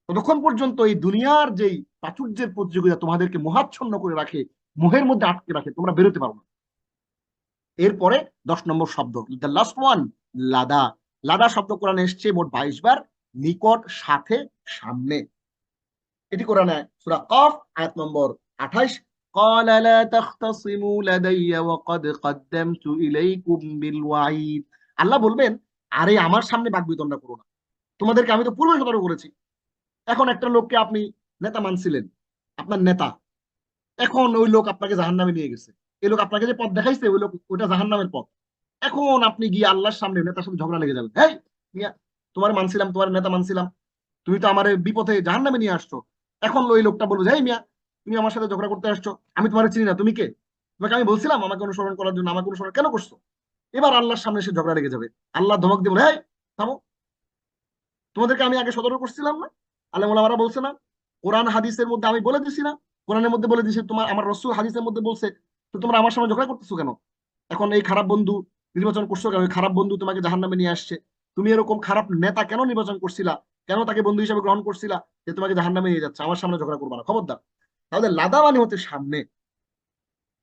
ততক্ষণ পর্যন্ত এই দুনিয়ার যেই প্রাচুর্যের প্রতিযোগিতা তোমাদেরকে মোহাচ্ছন্ন করে রাখে, মোহের মধ্যে আটকে রাখে, তোমরা বেরোতে পারো না। এরপরে 10 নম্বর শব্দ, দ্য লাস্ট ওয়ান, লাদা। লাদা শব্দ কোরআনে এসছে মোট 22 বার, নিকট, সাথে, সামনে। এটি কোরআনে সূরা কফ আয়াত নম্বর 28, قال لا تختصموا لدي وقد قدمت إليكم بالوعيد। আল্লাহ বলবেন, আরে আমার সামনে বাকবিতণ্ডা করো না, তোমাদেরকে আমি তো পূর্বে সতর্ক করেছি। এখন একটা লোককে আপনি নেতা মানছিলেন, আপনার নেতা, এখন ওই লোক আপনাকে জাহান্নামে নিয়ে গেছে, এই লোক আপনাকে যে পথ দেখাইছে ওই লোক, ওইটা জাহান্নামের পথ। এখন আপনি গিয়ে আল্লাহর সামনে নেতার সাথে ঝগড়া লেগে যাবেন, এই মিয়া, তোমার মানছিলাম, তোমার নেতা মানছিলাম, তুমি তো আমার বিপথে জাহান্নামে নিয়ে আসছো। এখন ওই লোকটা বলবো, এই মিয়া, তুমি আমার সাথে ঝগড়া করতে আসছো, আমি তোমার চিনি না, তুমি কে? তোমাকে আমি বলছিলাম আমাকে অনুসরণ করার জন্য, আমাকে অনুসরণ কেন করছো? এবার আল্লাহর সামনে সে ঝগড়া লেগে যাবে। আল্লাহ ধমক দেবেন, এই থামো, তোমাদেরকে আমি আগে সতর্ক করছিলাম না? আলেম ওলামারা বলছে না, কোরআন হাদিসের মধ্যে আমি বলে দিছি না, কোরআনের মধ্যে বলে দিছি, তোমার আমার রাসূল হাদিসের মধ্যে বলছে, তো তোমরা আমার সামনে ঝগড়া করতেছো কেন? এখন এই খারাপ বন্ধু নির্বাচন করছো কেন? খারাপ বন্ধু তোমাকে জাহান্নামে নিয়ে আসছে। তুমি এরকম খারাপ নেতা কেন নির্বাচন করছিলা? কেন তাকে বন্ধু হিসেবে গ্রহণ করছিলা যে তোমাকে জাহান্নামে নিয়ে যাচ্ছে? আমার সামনে ঝগড়া করবা না, খবরদার। তাহলে লাদা মানে হচ্ছে সামনে।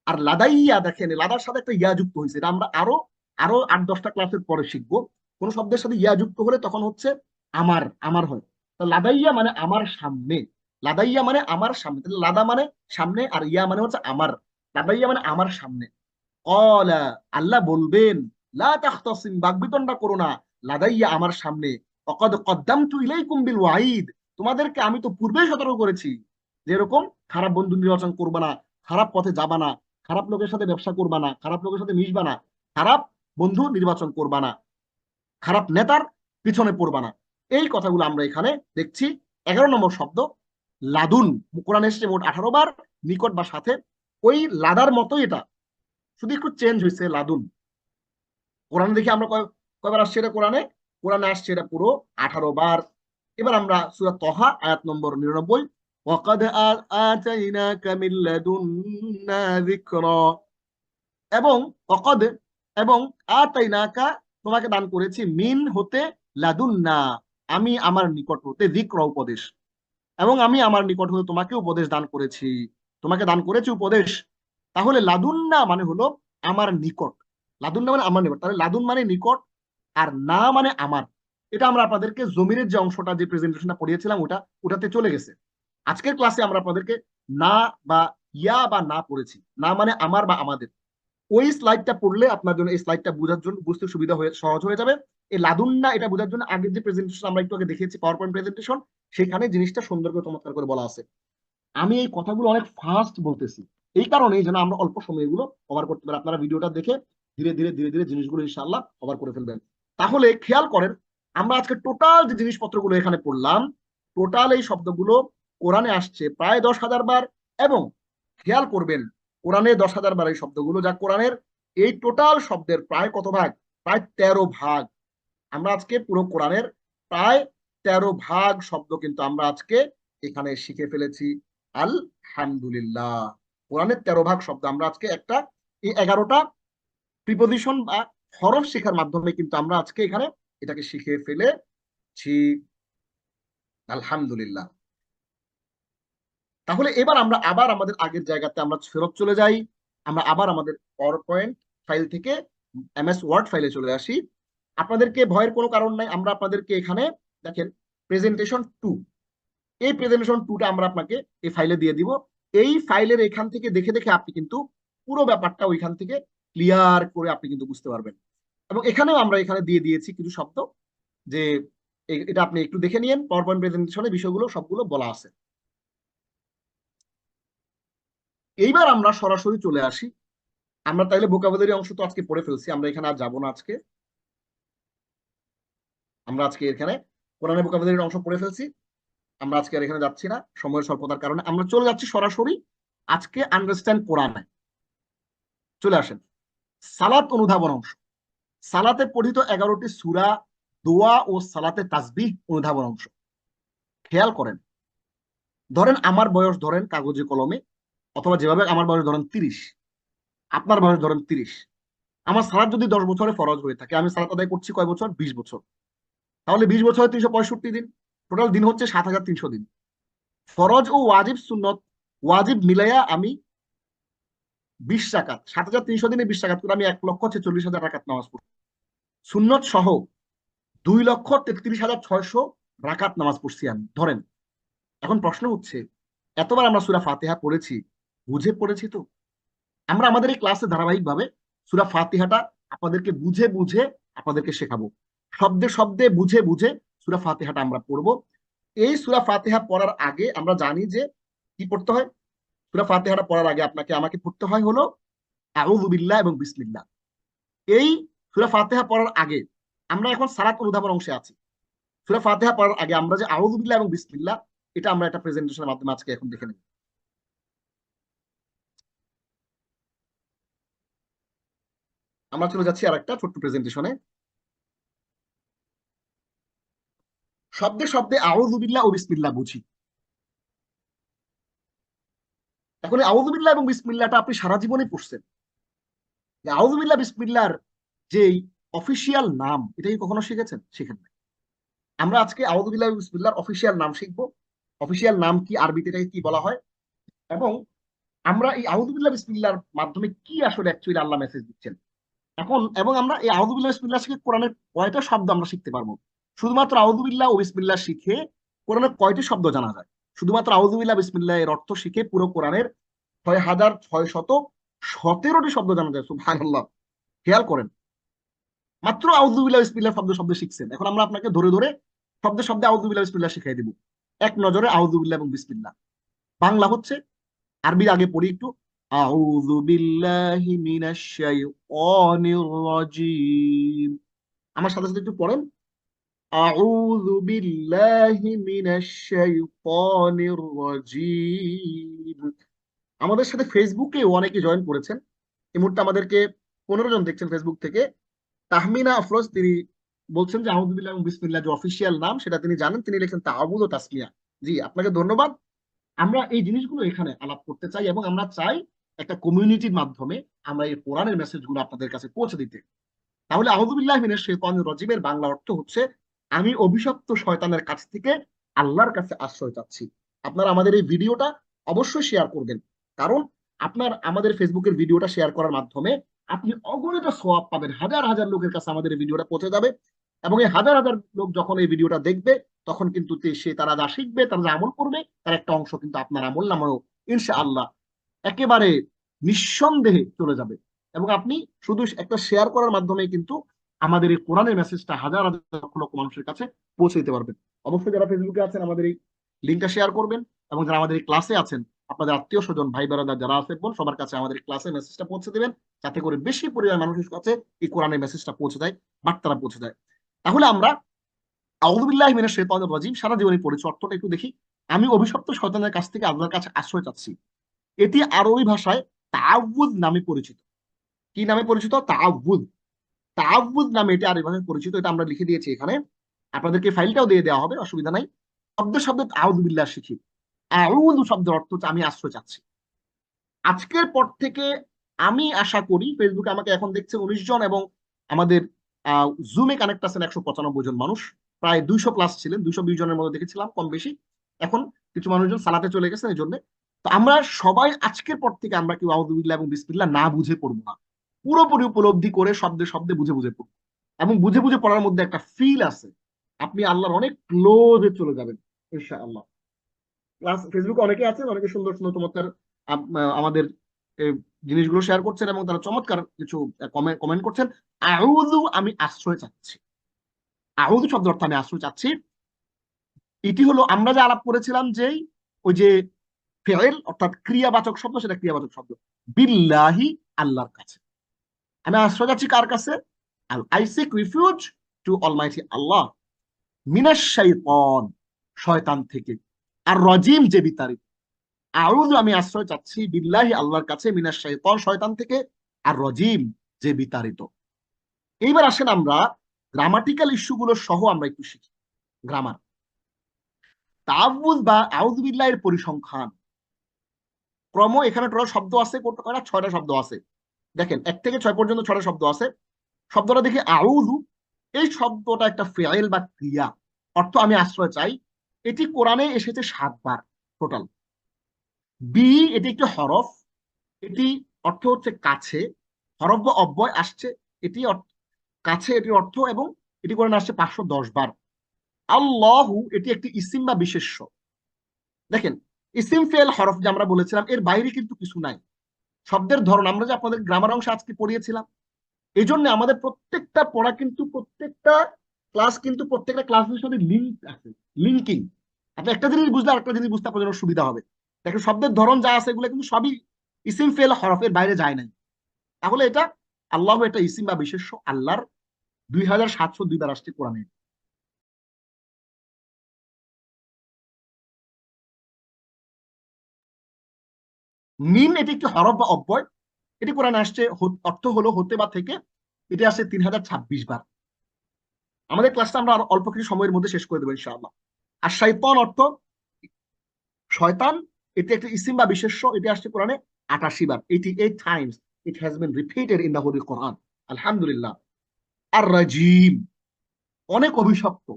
আর লাদাইয়া, দেখেন লাদার সাথে একটা ইয়া যুক্ত হয়েছে, এটা আমরা আরো আরো 8-10টা ক্লাসের পরে শিখবো। কোন শব্দের সাথে ইয়া যুক্ত হলে তখন হচ্ছে আমার, আমার হয়। তো লাদাইয়া মানে আমার সামনে, লাদাইয়া মানে আমার সামনে, তাহলে লাদা মানে সামনে আর ইয়া মানে হচ্ছে আমার। লাদাইয়া মানে আমার সামনে। ক্বালা, আল্লাহ বলবেন, লা তাখতাসিম, বাকবিতণ্ডা করো না, লাদাইয়া আমার সামনে, ওয়াকাদ কদ্দামতু ইলাইকুম বিল ওয়াইদ, তোমাদেরকে আমি তো পূর্বেই সতর্ক করেছি, যেরকম খারাপ বন্ধু নির্বাচন করবা না, খারাপ পথে যাবা না, খারাপ লোকের সাথে ব্যবসা করবা না, খারাপ লোকের সাথে মিশবা না, খারাপ বন্ধু নির্বাচন করবা না, খারাপ নেতার পিছনে পড়বা না। এই কথাগুলো আমরা এখানে দেখছি। 11 নম্বর শব্দ লাদুন, কোরআন এসেছে মোট 18 বার, নিকট বা সাথে। ওই লাদার মতোই এটা, শুধু একটু চেঞ্জ হয়েছে, লাদুন। কোরআনে দেখি আমরা কয়বার আসছে এটা, কোরআনে কোরআনে আসছে এটা পুরো 18 বার। এবার আমরা সূরা তহা আয়াত নম্বর 99, ওয়াকাদ আতাইনাকা মিন লাদুন্না যিকরা, এবং ওয়াকাদ, এবং আতাইনাকা, তোমাকে দান করেছি, মিন হতে, লাদুন্না, আমি আমার নিকট হতে, যিকরা উপদেশ, এবং আমি আমার নিকট হতে তোমাকে উপদেশ দান করেছি, তোমাকে দান করেছি উপদেশ। তাহলে লাদুন্না মানে হলো আমার নিকট, লাদুন্না মানে আমার নিকট, তাহলে লাদুন মানে নিকট আর না মানে আমার। এটা আমরা আপনাদেরকে জমিরের যে অংশটা, যে প্রেজেন্টেশনটা পড়িয়েছিলাম ওটাতে চলে গেছে। আজকের ক্লাসে আমরা আপনাদেরকে না বা ইয়া বা না পড়েছি, না মানে আমার বা আমাদের। ওই স্লাইডটা পড়লে আপনার জন্য এই স্লাইডটা বোঝার জন্য, বুঝতে সুবিধা হয়ে সহজ হয়ে যাবে। এই লাদুন্না এটা বোঝার জন্য আগের যে প্রেজেন্টেশন আমরা একটু আগে দেখেছি, পাওয়ার পয়েন্ট প্রেজেন্টেশন, সেখানে জিনিসটা সুন্দর করে চমৎকার করে বলা আছে। আমি এই কথাগুলো অনেক ফাস্ট বলতেছি, এই কারণে যেন আমরা অল্প সময় এগুলো কভার করতে পারি। আপনারা ভিডিওটা দেখে ধীরে ধীরে ধীরে ধীরে জিনিসগুলো ইনশাআল্লাহ কভার করে ফেলবেন। তাহলে খেয়াল করেন, আমরা আজকে টোটাল যে জিনিসপত্রগুলো এখানে পড়লাম, টোটাল এই শব্দগুলো কোরআনে আসছে প্রায় 10,000 বার। এবং খেয়াল করবেন, কোরআনে 10,000 বার এই শব্দগুলো, যা কোরআনের এই টোটাল শব্দের প্রায় কত ভাগ? প্রায় 13 ভাগ। আমরা আজকে পুরো কোরআনের প্রায় 13 ভাগ শব্দ কিন্তু আমরা আজকে এখানে শিখে ফেলেছি, আলহামদুলিল্লাহ। কোরআনের 13 ভাগ শব্দ আমরা আজকে একটা, এই 11টা প্রিপোজিশন বা হরফ শেখার মাধ্যমে কিন্তু আমরা আজকে এখানে এটাকে শিখে ফেলেছি, আলহামদুলিল্লাহ। তাহলে এবার আমরা আবার আমাদের আগের জায়গাতে আমরা ফেরত চলে যাই, আমরা আবার আমাদের পাওয়ার পয়েন্ট ফাইল থেকে এমএস ওয়ার্ড ফাইলে চলে আসি। আপনাদেরকে ভয়ের কোনো কারণ নাই, আমরা আপনাদেরকে এখানে দেখেন প্রেজেন্টেশন 2, এই প্রেজেন্টেশন 2টা আমরা আপনাকে এই ফাইলে দিয়ে দিব। এই ফাইলের এখান থেকে দেখে দেখে আপনি কিন্তু পুরো ব্যাপারটা ওইখান থেকে ক্লিয়ার করে আপনি কিন্তু বুঝতে পারবেন। এবং এখানেও আমরা এখানে দিয়ে দিয়েছি কিছু শব্দ, যে এটা আপনি একটু দেখে নিয়েন, পাওয়ার পয়েন্ট প্রেজেন্টেশনে বিষয়গুলো সবগুলো বলা আছে। এইবার আমরা সরাসরি চলে আসি। আমরা তাইলে ভোকাবুলারি অংশ তো আজকে পড়ে ফেলছি, আমরা এখানে আর যাবো না আজকে। আমরা আজকে এখানে কোরআনের ভোকাবুলারির অংশ পড়ে ফেলছি, আমরা আজকে আর এখানে যাচ্ছি না সময়ের স্বল্পতার কারণে। আমরা চলে যাচ্ছি সরাসরি আজকে আন্ডারস্ট্যান্ড কোরআনে। চলে আসেন সালাত অনুধাবন অংশ। সালাতে পঠিত 11টি সূরা, দোয়া ও সালাতে তাসবিহ অনুধাবন অংশ। খেয়াল করেন, ধরেন আমার বয়স ধরেন কাগজে কলমে, অথবা যেভাবে আমার বয়স ধরেন 30, আপনার বয়স ধরেন 30। আমার সালাত যদি 10 বছরে ফরজ হয়ে থাকে, আমি সালাত আদায় করছি কয় বছর? 20 বছর। তাহলে 20 বছরে 365 দিন, টোটাল দিন হচ্ছে 7300 দিন। ফরজ ও ওয়াজিব সুন্নত, ওয়াজিব মিলাইয়া আমি 20 রাকাত, 7300 দিনে 20 রাকাত করে আমি 1,46,000 রাকাত নামাজ পড়ি। সুন্নত সহ 2,33,600 রাকাত নামাজ পড়ছি আমি, ধরেন। এখন প্রশ্ন হচ্ছে, এতবার আমরা সূরা ফাতিহা পড়েছি, বুঝে পড়েছি তো? আমরা আমাদের এই ক্লাসে ধারাবাহিকভাবে সূরা ফাতিহাটা আপনাদেরকে বুঝে বুঝে আপনাদেরকে শেখাবো। শব্দে শব্দে বুঝে বুঝে সূরা ফাতিহাটা আমরা পড়বো। এই সূরা ফাতিহা পড়ার আগে আমরা জানি যে কি পড়তে হয়। সূরা ফাতিহাটা পড়ার আগে আমাকে পড়তে হয় হলো আউযু বিল্লাহ এবং বিসমিল্লাহ। এই সূরা ফাতিহা পড়ার আগে, আমরা এখন সালাত অনুধাবন অংশে আছি। সূরা ফাতিহা পড়ার আগে আমরা যে আউযু বিল্লাহ এবং বিসমিল্লাহ, এটা আমরা একটা প্রেজেন্টেশনের মাধ্যমে আজকে এখন দেখে নেব। আমরা চলে যাচ্ছি আর একটা ছোট্ট প্রেজেন্টেশনে। শব্দে শব্দে আউযু বিল্লাহ ও বিসমিল্লাহ বুঝি। এখন এই আউযু বিল্লাহ এবং বিসমিল্লাহটা আপনি সারা জীবনে পড়ছেন। আউযু বিল্লাহ বিসমিল্লাহর যেই অফিসিয়াল নাম, এটা কি কখনো শিখেছেন? শিখেন নাই। আমরা আজকে আউযু বিল্লাহ বিসমিল্লাহর অফিসিয়াল নাম শিখবো। অফিসিয়াল নাম কি, আরবিতে এটাকে কি বলা হয়, এবং আমরা এই আউযু বিল্লাহ বিসমিল্লাহর মাধ্যমে কি আসলে অ্যাকচুয়ালি আল্লাহ মেসেজ দিচ্ছেন এখন। এবং আমরা এই আউযু বিল্লাহ বিসমিল্লাহ শিখে কোরআনের কয়টা শব্দ আমরা শিখতে পারবো? শুধুমাত্র আউযু বিল্লাহ ও বিসমিল্লাহ শিখে কোরআনের কয়টি শব্দ জানা যায়? শুধুমাত্র আউযু বিল্লাহ বিসমিল্লাহ এর অর্থ শিখে পুরো কোরআনের 6,617টি শব্দ জানা যায়। সুবহানাল্লাহ। খেয়াল করেন, মাত্র আউযু বিল্লাহ বিসমিল্লাহ শব্দ শব্দ শিখছেন। এখন আমরা আপনাকে ধরে ধরে শব্দে শব্দে আউযু বিল্লাহ বিসমিল্লাহ শিখিয়ে দিব। এক নজরে আউযু বিল্লাহ এবং বিসমিল্লাহ। বাংলা হচ্ছে, আরবি আগে পড়ি একটু। আউযু বিল্লাহি মিনাশ শাইতানির রাজিম। আমার সাথে সাথে একটু পড়েন, আউযু বিল্লাহি মিনাশ শাইতানির রাজিম। আমাদের সাথে ফেসবুকে অনেকে জয়েন করেছেন। এই মুহূর্তে আমাদেরকে 15 জন দেখছেন ফেসবুক থেকে। তাহমিনা আফরোজ, তিনি বলছেন যে আউযু বিল্লাহি এবং বিসমিল্লাহ যে অফিসিয়াল নাম সেটা তিনি জানেন, তিনি লিখেন তাআবুদ ও তাসমিয়া। জি, আপনাকে ধন্যবাদ। আমরা এই জিনিসগুলো এখানে আলাপ করতে চাই, এবং আমরা চাই একটা কমিউনিটির মাধ্যমে আমরা এই কোরআনের মেসেজগুলো আপনাদের কাছে পৌঁছে দিতে। তাহলে আউযু বিল্লাহি মিনাশ শাইতানির রাজিমের বাংলা অর্থ হচ্ছে, আমি অভিশপ্ত শয়তানের কাছ থেকে আল্লাহর কাছে আশ্রয় চাচ্ছি। আপনারা আমাদের এই ভিডিওটা অবশ্যই শেয়ার করবেন, কারণ আপনার আমাদের ফেসবুকের ভিডিওটা শেয়ার করার মাধ্যমে আপনি অগণিত সওয়াব পাবেন। হাজার হাজার লোকের কাছে আমাদের এই ভিডিওটা পৌঁছে যাবে, এবং এই হাজার হাজার লোক যখন এই ভিডিওটা দেখবে, তখন কিন্তু তারা যা শিখবে, তারা যা আমল করবে, তার একটা অংশ কিন্তু আপনার আমল নামায়ও ইনশাআল্লাহ একেবারে নিঃসন্দেহে চলে যাবে। এবং আপনি শুধু একটা শেয়ার করার মাধ্যমে কিন্তু আমাদের এই কোরআনের মেসেজটা হাজার হাজার লক্ষ লক্ষ মানুষের কাছে পৌঁছে দিতে পারবেন। অবশ্যই যারা ফেসবুকে আছেন আমাদের এই লিঙ্কটা শেয়ার করবেন, এবং যারা আমাদের এই ক্লাসে আছেন, আপনাদের আত্মীয় স্বজন ভাই বেড়াদার যারা আছে বোন, সবার কাছে আমাদের ক্লাসের মেসেজটা পৌঁছে দেবেন, যাতে করে বেশি পরিমাণ মানুষের কাছে এই কোরআনের মেসেজটা পৌঁছে দেয়, বার্তাটা পৌঁছে দেয়। তাহলে আমরা আউযু বিল্লাহি মিনাশ শাইতানির রাজিম সারা জীবনে পড়েছি, অর্থটা একটু দেখি। আমি অভিশপ্ত শয়তানের কাছ থেকে আল্লাহর কাছে আশ্রয় চাচ্ছি। এটি আরবি ভাষায় তাআউযুদ নামে পরিচিত। কি নামে পরিচিত? তাআউযুদ। তাআউযুদ নামে এটি আরবি ভাষায় পরিচিত। এটা আমরা লিখে দিয়েছি এখানে, আপনাদেরকে ফাইলটাও দিয়ে দেওয়া হবে, অসুবিধা নাই। শব্দ শব্দ আউযু বিল্লাহ শিখি। আউযু শব্দের অর্থ হচ্ছে আমি আশ্রয় চাচ্ছি। আজকের পর থেকে আমি আশা করি, ফেসবুকে আমাকে এখন দেখছে 19 জন, এবং আমাদের জুমে কানেক্ট আছেন 195 জন মানুষ। প্রায় 200+ ছিলেন, 220 জনের মধ্যে দেখেছিলাম কম বেশি। এখন কিছু মানুষজন সালাতে চলে গেছেন এই জন্য। তো আমরা সবাই আজকের পর থেকে আমরা কেউ আউযু বিল্লাহ এবং বিসমিল্লাহ না বুঝে পড়বো না, পুরোপুরি উপলব্ধি করে শব্দে শব্দে বুঝে বুঝে পড়বো। এবং বুঝে বুঝে পড়ার মধ্যে একটা ফিল আছে, আপনি আল্লাহর অনেক ক্লোজে চলে যাবেন ইনশাআল্লাহ। প্লাস ফেসবুকে অনেকে আছেন, অনেকে সুন্দর সুন্দর চমৎকার আমাদের এই জিনিসগুলো শেয়ার করছেন এবং তারা চমৎকার কিছু কমেন্ট করছেন। আউযু, আমি আশ্রয় চাচ্ছি। আউযু শব্দ অর্থ আমি আশ্রয় চাচ্ছি। এটি হলো আমরা যে আলাপ করেছিলাম যে ওই যে ফেল অর্থাৎ ক্রিয়াবাচক শব্দ, সেটা ক্রিয়াবাচক শব্দ। বিল্লাহি, আল্লাহর কাছে। আমি আশ্রয় চাচ্ছি কার কাছে? I seek refuge to almighty Allah, মিনাশ শাইতান, শয়তান থেকে, আর রজিম, যে বিতাড়িত। আউযু, আমি আশ্রয় চাচ্ছি, বিল্লাহি, আল্লাহর কাছে, মিনাশ শাইতান, শয়তান থেকে, আর রজিম, যে বিতাড়িত। এইবার আসেন আমরা গ্রামাটিক্যাল ইস্যুগুলো সহ আমরা একটু শিখি। গ্রামার, তাআউযু বা আউযু বিল্লাহির পরিসংখ্যান ক্রম, এখানে টোটাল শব্দ আছে কয়টা? 6টা শব্দ আছে। দেখেন 1 থেকে 6 পর্যন্ত 6টা শব্দ আছে। শব্দটা দেখি আউযু, এই শব্দটা একটা ফেইল বা ক্রিয়া, অর্থ আমি আশ্রয় চাই। এটি কোরআনে এসেছে 7 বার টোটাল। বি, এটি একটি হরফ, এটি অর্থ হচ্ছে কাছে। হরফ বা অব্যয় আসছে, এটি কাছে, এটির অর্থ, এবং এটি কোরআনে আসছে 510 বার। আল্লাহু, এটি একটি ইসিম বা বিশেষ্য। দেখেন ইসিম ফেল হরফ যে আমরা বলেছিলাম, এর বাইরে কিন্তু কিছু নাই। শব্দের ধরন আমরা যে আপনাদের গ্রামার অংশে আজকে পড়িয়েছিলাম, এই জন্য আমাদের প্রত্যেকটা পড়া কিন্তু প্রত্যেকটা ক্লাসের সাথে লিঙ্ক আছে, লিঙ্কিং। আপনি একটা জিনিস বুঝলে আরেকটা জিনিস বুঝতে আপনার জন্য সুবিধা হবে। দেখেন শব্দের ধরন যা আছে এগুলো কিন্তু সবই ইসিম ফেল হরফের বাইরে যায় নাই। তাহলে এটা আল্লাহ এটা ইসিম বা বিশেষ্য, আল্লাহর 2702 বার আসছে কোরআনে। মিন, এটি একটি হরফ বা অব্যয়, এটি কোরআনে আসছে, অর্থ হলো হতে বা থেকে, এটি আসছে 3026 বার। আমাদের ক্লাসটা আমরা আরো অল্প কিছু সময়ের মধ্যে শেষ করে দেবো ইনশাআল্লাহ। আর শাইতান অর্থ শয়তান, এটি একটা ইসিম বা বিশেষ্য, এটি আসছে কোরআনে 88 বার, 88 times it has been repeated in the holy Quran. আলহামদুলিল্লাহ। আর রাজিম, অনেক অভিশপ্ত,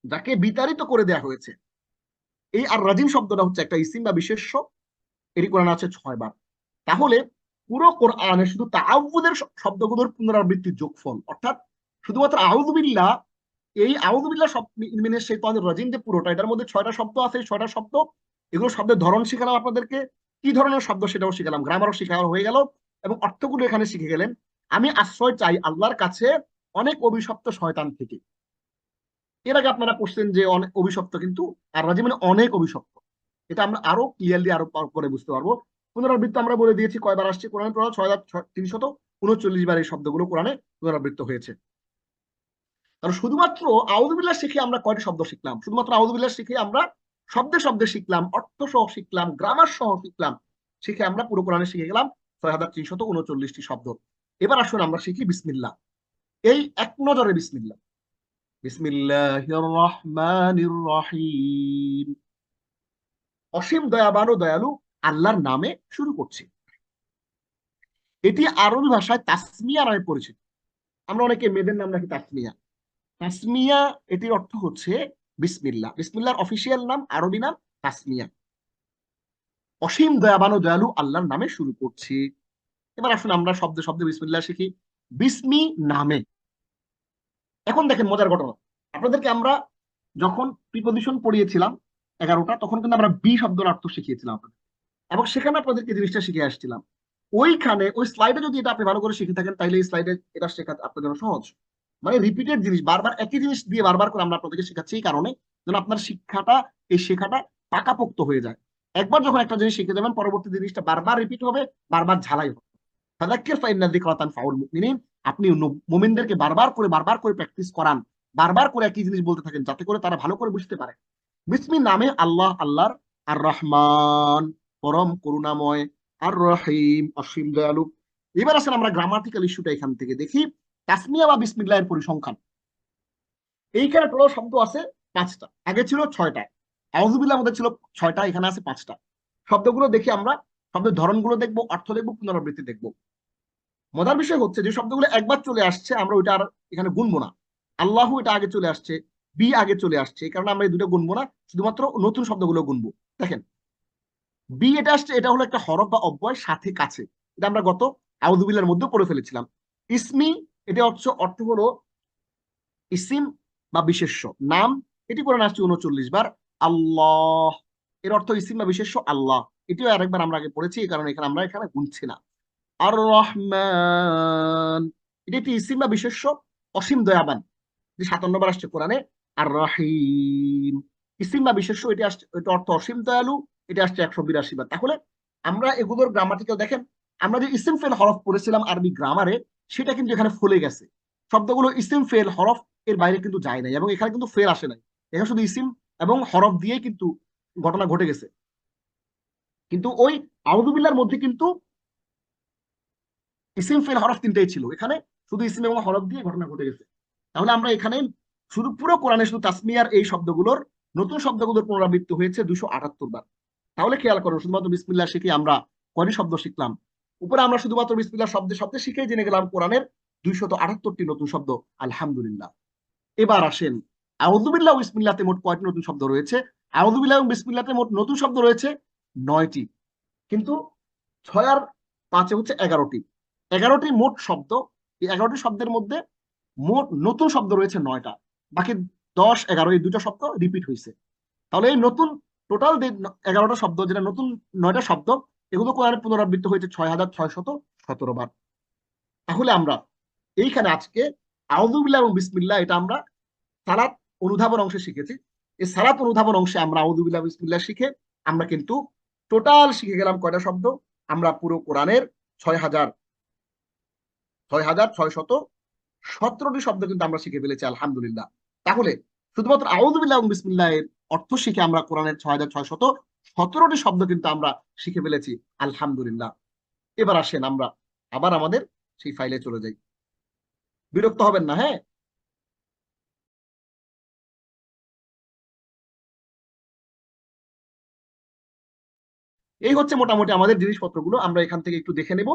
যাকে বিতাড়িত করে দেয়া হয়েছে। এই আর রাজিম শব্দটা হচ্ছে একটা ইসিম বা বিশেষ্য, এটি কোরআনে আছে 6 বার। তাহলে পুরো কোরআনে শুধু তাআউযুদের শব্দগুলোর পুনরাবৃত্তির যোগফল, অর্থাৎ শুধুমাত্র আউযু বিল্লাহ, এই আউযু বিল্লাহ মিনাশ শাইতানির রাজিম যে পুরোটা, এটার মধ্যে 6টা শব্দ আছে। 6টা শব্দ, এগুলো শব্দের ধরন শিখালাম আপনাদেরকে, কি ধরনের শব্দ সেটাও শিখালাম, গ্রামারও শিখানো হয়ে গেল, এবং অর্থগুলো এখানে শিখে গেলেন। আমি আশ্রয় চাই আল্লাহর কাছে অনেক অভিশপ্ত শয়তান থেকে। এর আগে আপনারা পড়ছেন যে অনেক অভিশপ্ত, কিন্তু আর রাজিম মানে অনেক অভিশপ্ত। এটা আমরা আরো ক্লিয়ারলি আরো পরে বুঝতে পারবো। পুনরাবৃত্ত আমরা বলে দিয়েছি কয়বার আসছে কোরআনে, টোটাল 6339 বার এই শব্দগুলো কোরআনে পুনরাবৃত্ত হয়েছে। কারণ শুধুমাত্র আউযুবিল্লাহ শিখে আমরা কয়টি শব্দ শিখলাম? শুধুমাত্র আউযুবিল্লাহ শিখে আমরা শব্দে শব্দে শিখলাম, অর্থ সহ শিখলাম, গ্রামার সহ শিখলাম। শিখে আমরা পুরো কোরআনে শিখে গেলাম 6339টি শব্দ। এবার আসুন আমরা শিখি বিসমিল্লাহ। এই এক নজরে বিসমিল্লাহ। বিসমিল্লাহির রহমানির রহিম, অসীম দয়াবান ও দয়ালু আল্লাহর নামে শুরু করছি। এটি আরবি ভাষায় তাসমিয়া নামে পরিচিত। আমরা অনেকে মেয়েদের নাম রাখি তাসমিয়া। তাসমিয়া, এটির অর্থ হচ্ছে বিসমিল্লাহ। বিসমিল্লাহর অফিসিয়াল নাম, আরবি নাম তাসমিয়া। অসীম দয়াবান ও দয়ালু আল্লাহর নামে শুরু করছি। এবার আসুন আমরা শব্দে শব্দে বিসমিল্লাহ শিখি। বিসমি, নামে। এখন দেখেন মজার ঘটনা, আপনাদেরকে আমরা যখন প্রিপজিশন পড়িয়েছিলাম 11টা, তখন কিন্তু আমরা বি শব্দের অর্থ শিখিয়েছিলাম আপনাদের, এবং সেখানে আপনাদেরকে জিনিসটা শিখে আসছিলাম। ওইখানে ওই স্লাইডে যদি এটা আপনি ভালো করে শিখে থাকেন, তাইলে এই স্লাইডে এটা শেখা আপনার জন্য সহজ। মানে রিপিটেড জিনিস, বারবার একই জিনিস দিয়ে বারবার করে আমরা আপনাদেরকে শেখাচ্ছি, এই কারণে যেন আপনার শেখাটা পাকাপোক্ত হয়ে যায়। একবার যখন একটা জিনিস শিখে যাবেন, পরবর্তী জিনিসটা বারবার রিপিট হবে, বারবার ঝালাই হবে। ফাযাক্কির ফাইন্না যিকরা তানফাউল মুমিনিন, আপনি মুমিনদেরকে বারবার করে প্র্যাকটিস করান, বারবার করে একই জিনিস বলতে থাকেন, যাতে করে তারা ভালো করে বুঝতে পারে। বিসমি, নামে আল্লাহ, আল্লাহর। আর রহমান, পরম করুণাময়। আর রহিম, অসীম দয়ালু। এবার আসেন আমরা গ্রামাটিক্যাল ইস্যুটা এখান থেকে দেখি। তাসমিয়া বা বিসমিল্লাহের পরিসংখ্যান, এইখানে টোটাল শব্দ আছে 5টা, আগে ছিল 6টা। আউযুবিল্লাহর মধ্যে ছিল 6টা, এখানে আছে 5টা। শব্দগুলো দেখি আমরা, শব্দের ধরনগুলো দেখবো, অর্থ দেখবো, পুনরাবৃত্তি দেখবো। মজার বিষয় হচ্ছে যে শব্দগুলো একবার চলে আসছে, আমরা ওইটা আর এখানে গুনবো না। আল্লাহু এটা আগে চলে আসছে, বি আগে চলে আসছে, এই কারণে আমরা এই দুটো গুনবো না, শুধুমাত্র নতুন শব্দগুলো গুনবো। দেখেন বি এটা আসছে, এটা হলো একটা হরফ বা অব্যয়, সাথে কাছে। এটা আমরা গত আউযুবিল্লাহর মধ্যে পড়ে ফেলেছিলাম। ইসমি, এটা হচ্ছে অর্থ হলো ইসিম বা বিশেষ্য, নাম। এটি কোরআনে আসছে 39 বার। আল্লাহ, এর অর্থ ইসিম বা বিশেষ্য আল্লাহ। এটিও আরেকবার আমরা আগে পড়েছি, এই কারণে এখানে আমরা গুনছি না। আর রহমান, এটি একটি ইসিম বা বিশেষ্য, অসীম দয়াবান, যে 57 বার আসছে কোরআনে। আর রহিম, ইসিম বা বিশেষ্য, এটি আসছে, এটা অর্থ অসীম দয়ালু, এটা আসছে 182 বার। তাহলে আমরা এগুলোর গ্রামাটিক্যাল দেখেন, আমরা যে ইসিম ফেল হরফ পড়েছিলাম আরবি গ্রামারে, সেটা কিন্তু এখানে ফলে গেছে। শব্দগুলো ইসিম ফেল হরফ এর বাইরে কিন্তু যায় নাই, এবং এখানে কিন্তু ফেল আসে নাই, এখানে শুধু ইসিম এবং হরফ দিয়েই কিন্তু ঘটনা ঘটে গেছে। কিন্তু ওই আউযুবিল্লাহর মধ্যে কিন্তু ইসিম ফেল হরফ তিনটাই ছিল, এখানে শুধু ইসিম এবং হরফ দিয়ে ঘটনা ঘটে গেছে। তাহলে আমরা এখানে শুধু পুরো কোরআনে শুধু তাসমিয়ার এই শব্দগুলোর, নতুন শব্দগুলোর পুনরাবৃত্তি হয়েছে 278 বার। তাহলে খেয়াল করো, শুধুমাত্র বিসমিল্লাহ শিখে আমরা কয়টি শব্দ শিখলাম? উপরে আমরা শুধুমাত্র বিসমিল্লাহ শব্দে শব্দে শিখেই জেনে গেলাম কোরআনের 278টি নতুন শব্দ, আলহামদুলিল্লাহ। এবার আসেন, আউযুবিল্লাহ ও বিসমিল্লাহতে মোট কয়টি নতুন শব্দ রয়েছে? আউযুবিল্লাহ এবং বিসমিল্লাহতে মোট নতুন শব্দ রয়েছে 9টি, কিন্তু 6 আর 5 হচ্ছে 11টি। 11টি মোট শব্দ, এই 11টি শব্দের মধ্যে মোট নতুন শব্দ রয়েছে 9টা, বাকি 10, 11 এই দুটো শব্দ রিপিট হয়েছে। তাহলে এই নতুন টোটাল 11টা শব্দ, যেটা নতুন 9টা শব্দ, এগুলো কোরআনে পুনরাবৃত্তি হয়েছে 6617 বার। তাহলে আমরা এইখানে আজকে আউযুবিল্লাহ এবং বিসমিল্লাহ, এটা আমরা সালাত অনুধাবন অংশে শিখেছি। এই সালাত অনুধাবন অংশে আমরা আউযুবিল্লাহ বিসমিল্লাহ শিখে আমরা কিন্তু টোটাল শিখে গেলাম কয়টা শব্দ? আমরা পুরো কোরআনের 6617টি শব্দ কিন্তু আমরা শিখে ফেলেছি, আলহামদুলিল্লাহ। তাহলে শুধুমাত্র আউযুবিল্লাহ এবং বিসমিল্লাহ এর অর্থ শিখে আমরা কোরআনের 6617টি শব্দ কিন্তু আমরা শিখে ফেলেছি, আলহামদুলিল্লাহ। এবার আসেন আমরা আবার আমাদের সেই ফাইলে চলে যাই, বিরক্ত হবেন না, হ্যাঁ? এই হচ্ছে মোটামুটি আমাদের জিনিসপত্রগুলো, আমরা এখান থেকে একটু দেখে নেব।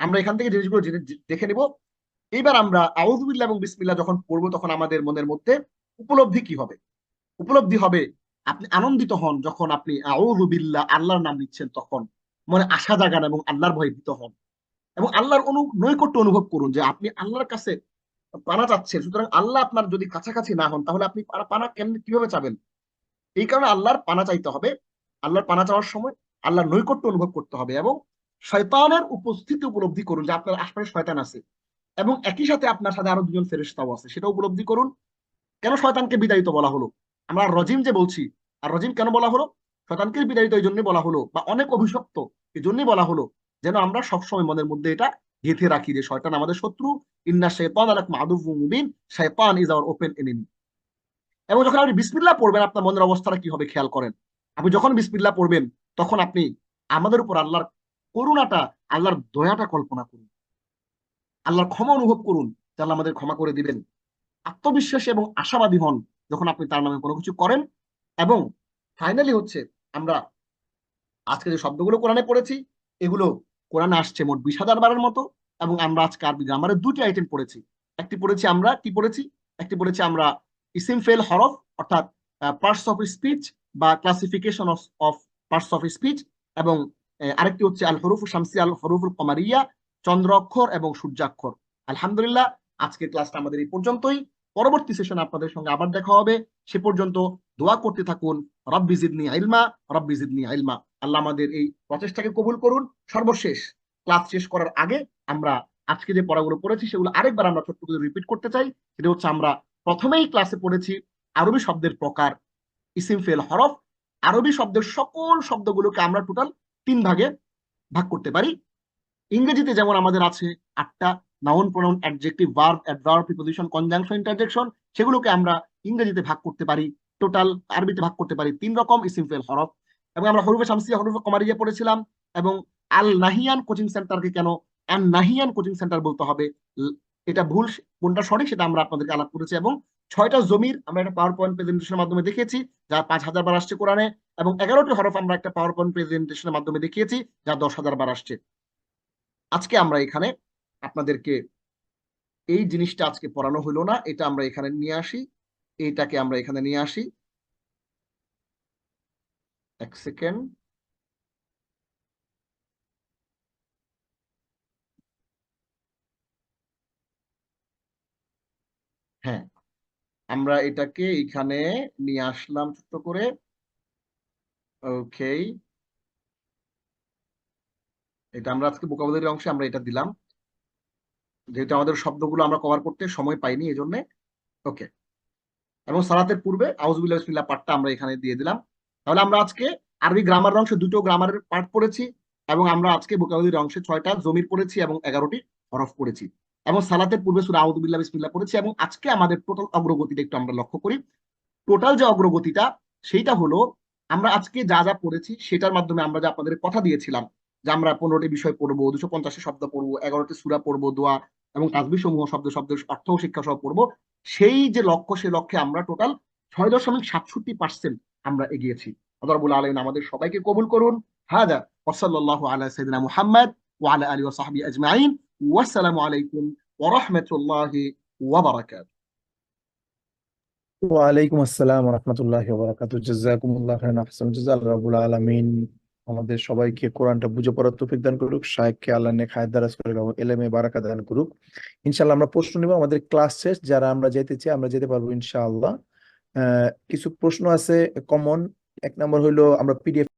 আমরা এখান থেকে জিনিসগুলো দেখে নেব। এইবার আমরা আউযুবিল্লাহ এবং বিসমিল্লাহ যখন পড়বো, তখন আমাদের মনের মধ্যে উপলব্ধি কি হবে? উপলব্ধি হবে, আপনি আনন্দিত হন যখন আপনি আউযুবিল্লাহ আল্লাহর নাম নিচ্ছেন, তখন মনে আশা জাগান এবং আল্লাহর ভয়ে ভীত হন, এবং আল্লাহর নৈকট্য অনুভব করুন, যে আপনি আল্লাহর কাছে পানা চাচ্ছেন। সুতরাং আল্লাহ আপনার যদি কাছাকাছি না হন, তাহলে আপনি পানা কেমনি কিভাবে চাবেন? এই কারণে আল্লাহর পানা চাইতে হবে। আল্লাহর পানা চাওয়ার সময় আল্লাহর নৈকট্য অনুভব করতে হবে, এবং শয়তানের উপস্থিতি উপলব্ধি করুন, যে আপনার আশপাশে শয়তান আছে, এবং একই সাথে আপনার সাথে আরো দুজন ফেরেশতাও আছে, সেটা উপলব্ধি করুন। কেন শয়তানকে বিদায়িত বলা হলো? আমরা রজিম যে বলছি, আর রজিম কেন বলা হলো? শয়তানকে বিদায়িত এই জন্যই বলা হলো, বা অনেক অভিশপ্ত এই জন্যই বলা হলো, যেন আমরা সবসময় মনের মধ্যে এটা গেঁথে রাখি যে শয়তান আমাদের শত্রু। ইন্না শাইতানা লাকুম আদুউউম মুবিন, শয়তান ইজ আওয়ার ওপেন এনিমি। এবং যখন আপনি বিসমিল্লাহ পড়বেন, আপনার মনের অবস্থাটা কি হবে খেয়াল করেন। আপনি যখন বিসমিল্লাহ পড়বেন, তখন আপনি আমাদের উপর আল্লাহর করুণাটা, আল্লাহর দয়াটা কল্পনা করুন, আল্লাহর ক্ষমা অনুভব করুন, যে আল্লাহ আমাদের ক্ষমা করে দিবেন। আত্মবিশ্বাসী এবং আশাবাদী হন যখন আপনি তার নামে কোনো কিছু করেন। এবং ফাইনালি হচ্ছে, আমরা আজকে যে শব্দগুলো কোরআনে পড়েছি, এগুলো কোরআনে আসছে মোট 20,000 বারের মতো। এবং আমরা আজকে আরবি গ্রামারের দুটি আইটেম পড়েছি। একটি পড়েছি আমরা কি পড়েছি? একটি পড়েছি আমরা ইসিম ফেল হরফ, অর্থাৎ পার্টস অফ স্পিচ বা classification of parts of speech. এবং আরেকটি হচ্ছে আল হরুফ শামসি, আল হরুফুল কমারিয়া, চন্দ্র অক্ষর এবং সূর্যাক্ষর। আলহামদুলিল্লাহ, আজকের ক্লাসটা আমাদের এই পর্যন্তই। পরবর্তী সেশনে আপনাদের সঙ্গে আবার দেখা হবে। সে পর্যন্ত দোয়া করতে থাকুন, রব্বি জিদনি ইলমা, রব্বি জিদনি ইলমা। আল্লাহ আমাদের এই প্রচেষ্টাকে কবুল করুন। সর্বশেষ, ক্লাস শেষ করার আগে আমরা আজকে যে পড়াগুলো পড়েছি সেগুলো আরেকবার আমরা ছোট্ট করে রিপিট করতে চাই। সেটা হচ্ছে, আমরা প্রথমেই ক্লাসে পড়েছি আরবি শব্দের প্রকার, ইসিম ফেল হরফ। আরবি শব্দের সকল শব্দগুলোকে আমরা টোটাল 3 ভাগে ভাগ করতে পারি। ইংরেজিতে যেমন আমাদের আছে 8টা: noun, pronoun, adjective, verb, adverb, preposition, conjunction, interjection. সেগুলোকে আমরা ইংরেজিতে ভাগ করতে পারি টোটাল, আরবিতে ভাগ করতে পারি 3 রকম: ইসিম ফেল হরফ। এবং আমরা হরুফে শামসিয়া, হরুফে কমারিয়া পড়েছিলাম। এবং আল নাহিয়ান কোচিং সেন্টারকে কেন অ্যান নাহিয়ান কোচিং সেন্টার বলতে হবে, এটা ভুল, কোনটা সঠিক সেটা আমরা আপনাদেরকে আলাপ করেছি। এবং 6টা জমির আমরা একটা পাওয়ার পয়েন্ট প্রেজেন্টেশনের মাধ্যমে দেখিয়েছি, যা 5,000 বার আসছে কোরআনে। এবং 11টি হরফ আমরা একটা পাওয়ার পয়েন্ট প্রেজেন্টেশনের মাধ্যমে দেখিয়েছি, যা 10,000 বার আসছে। আজকে আমরা এখানে আপনাদেরকে এই জিনিসটা আজকে পড়ানো হলো না, এটা আমরা এখানে নিয়ে আসি, এইটাকে আমরা এখানে নিয়ে আসি। এক সেকেন্ড। হ্যাঁ, আমরা এটাকে এখানে নিয়ে আসলাম ছোট্ট করে। ওকে, এটা আমরা আজকে ভোকাবুলারি অংশে আমরা এটা দিলাম, যেহেতু আমাদের শব্দগুলো আমরা কভার করতে সময় পাইনি এই জন্য। ওকে, এবং সালাতের পূর্বে আউযুবিল্লাহি বিসমিল্লাহ পাঠটা আমরা এখানে দিয়ে দিলাম। তাহলে আমরা আজকে আরবি গ্রামার অংশে দুটো গ্রামারের পাঠ পড়েছি, এবং আমরা আজকে ভোকাবুলারি অংশে 6টা জমির পড়েছি এবং 11টি হরফ পড়েছি, এবং সালাতের পূর্বে সূরা আউযুবিল্লাহি বিসমিল্লাহ পড়েছি। এবং আজকে আমাদের টোটাল অগ্রগতিটা একটু আমরা লক্ষ্য করি। টোটাল যে অগ্রগতিটা, সেইটা হলো আমরা আজকে যা যা পড়েছি সেটার মাধ্যমে আমরা যে আপনাদের কথা দিয়েছিলাম যে আমরা 15টি বিষয় পড়বো, 250 শব্দ পড়বো, 11টি সূরা পড়বো, দোয়া এবং তাসবিহ সমূহ শব্দ শব্দের অর্থ ও শিক্ষা সহ পড়বো। সেই যে লক্ষ্য, সেই লক্ষ্যে আমরা টোটাল 6.67% আমরা এগিয়েছি। আল্লাহ রাব্বুল আলামিন আমাদের সবাইকে কবুল করুন। হাদা ওয়া সাল্লাল্লাহু আলা সাইয়্যিদিনা মুহাম্মদ ওয়া আলা আলিহি ওয়া সাহবিহি আজমাইন। ওয়াসসালামু আলাইকুম ওয়া রাহমাতুল্লাহি ওয়া বারাকাতুহু। ওয়ালাইকুম আসসালাম রহমতুল্লাহি ওয়া বারাকাতুহু। জাযাকুমুল্লাহ খাইরান, আহসানুল জাযা। আল্লাহ রাব্বুল আলামিন আমাদের সবাইকে কোরআনটা বুঝে পড়ার তৌফিক দান করুক, শাইখকে আল্লাহ নেক হায়াত দারাজ করুক এবং ইলমে বারাকা দান করুক। ইনশাআল্লাহ আমরা প্রশ্ন নিব, আমাদের ক্লাস শেষ, যারা আমরা যেতে চাই আমরা যেতে পারবো ইনশাআল্লাহ। কিছু প্রশ্ন আছে কমন। এক নম্বর হইলো আমরা পিডিএফ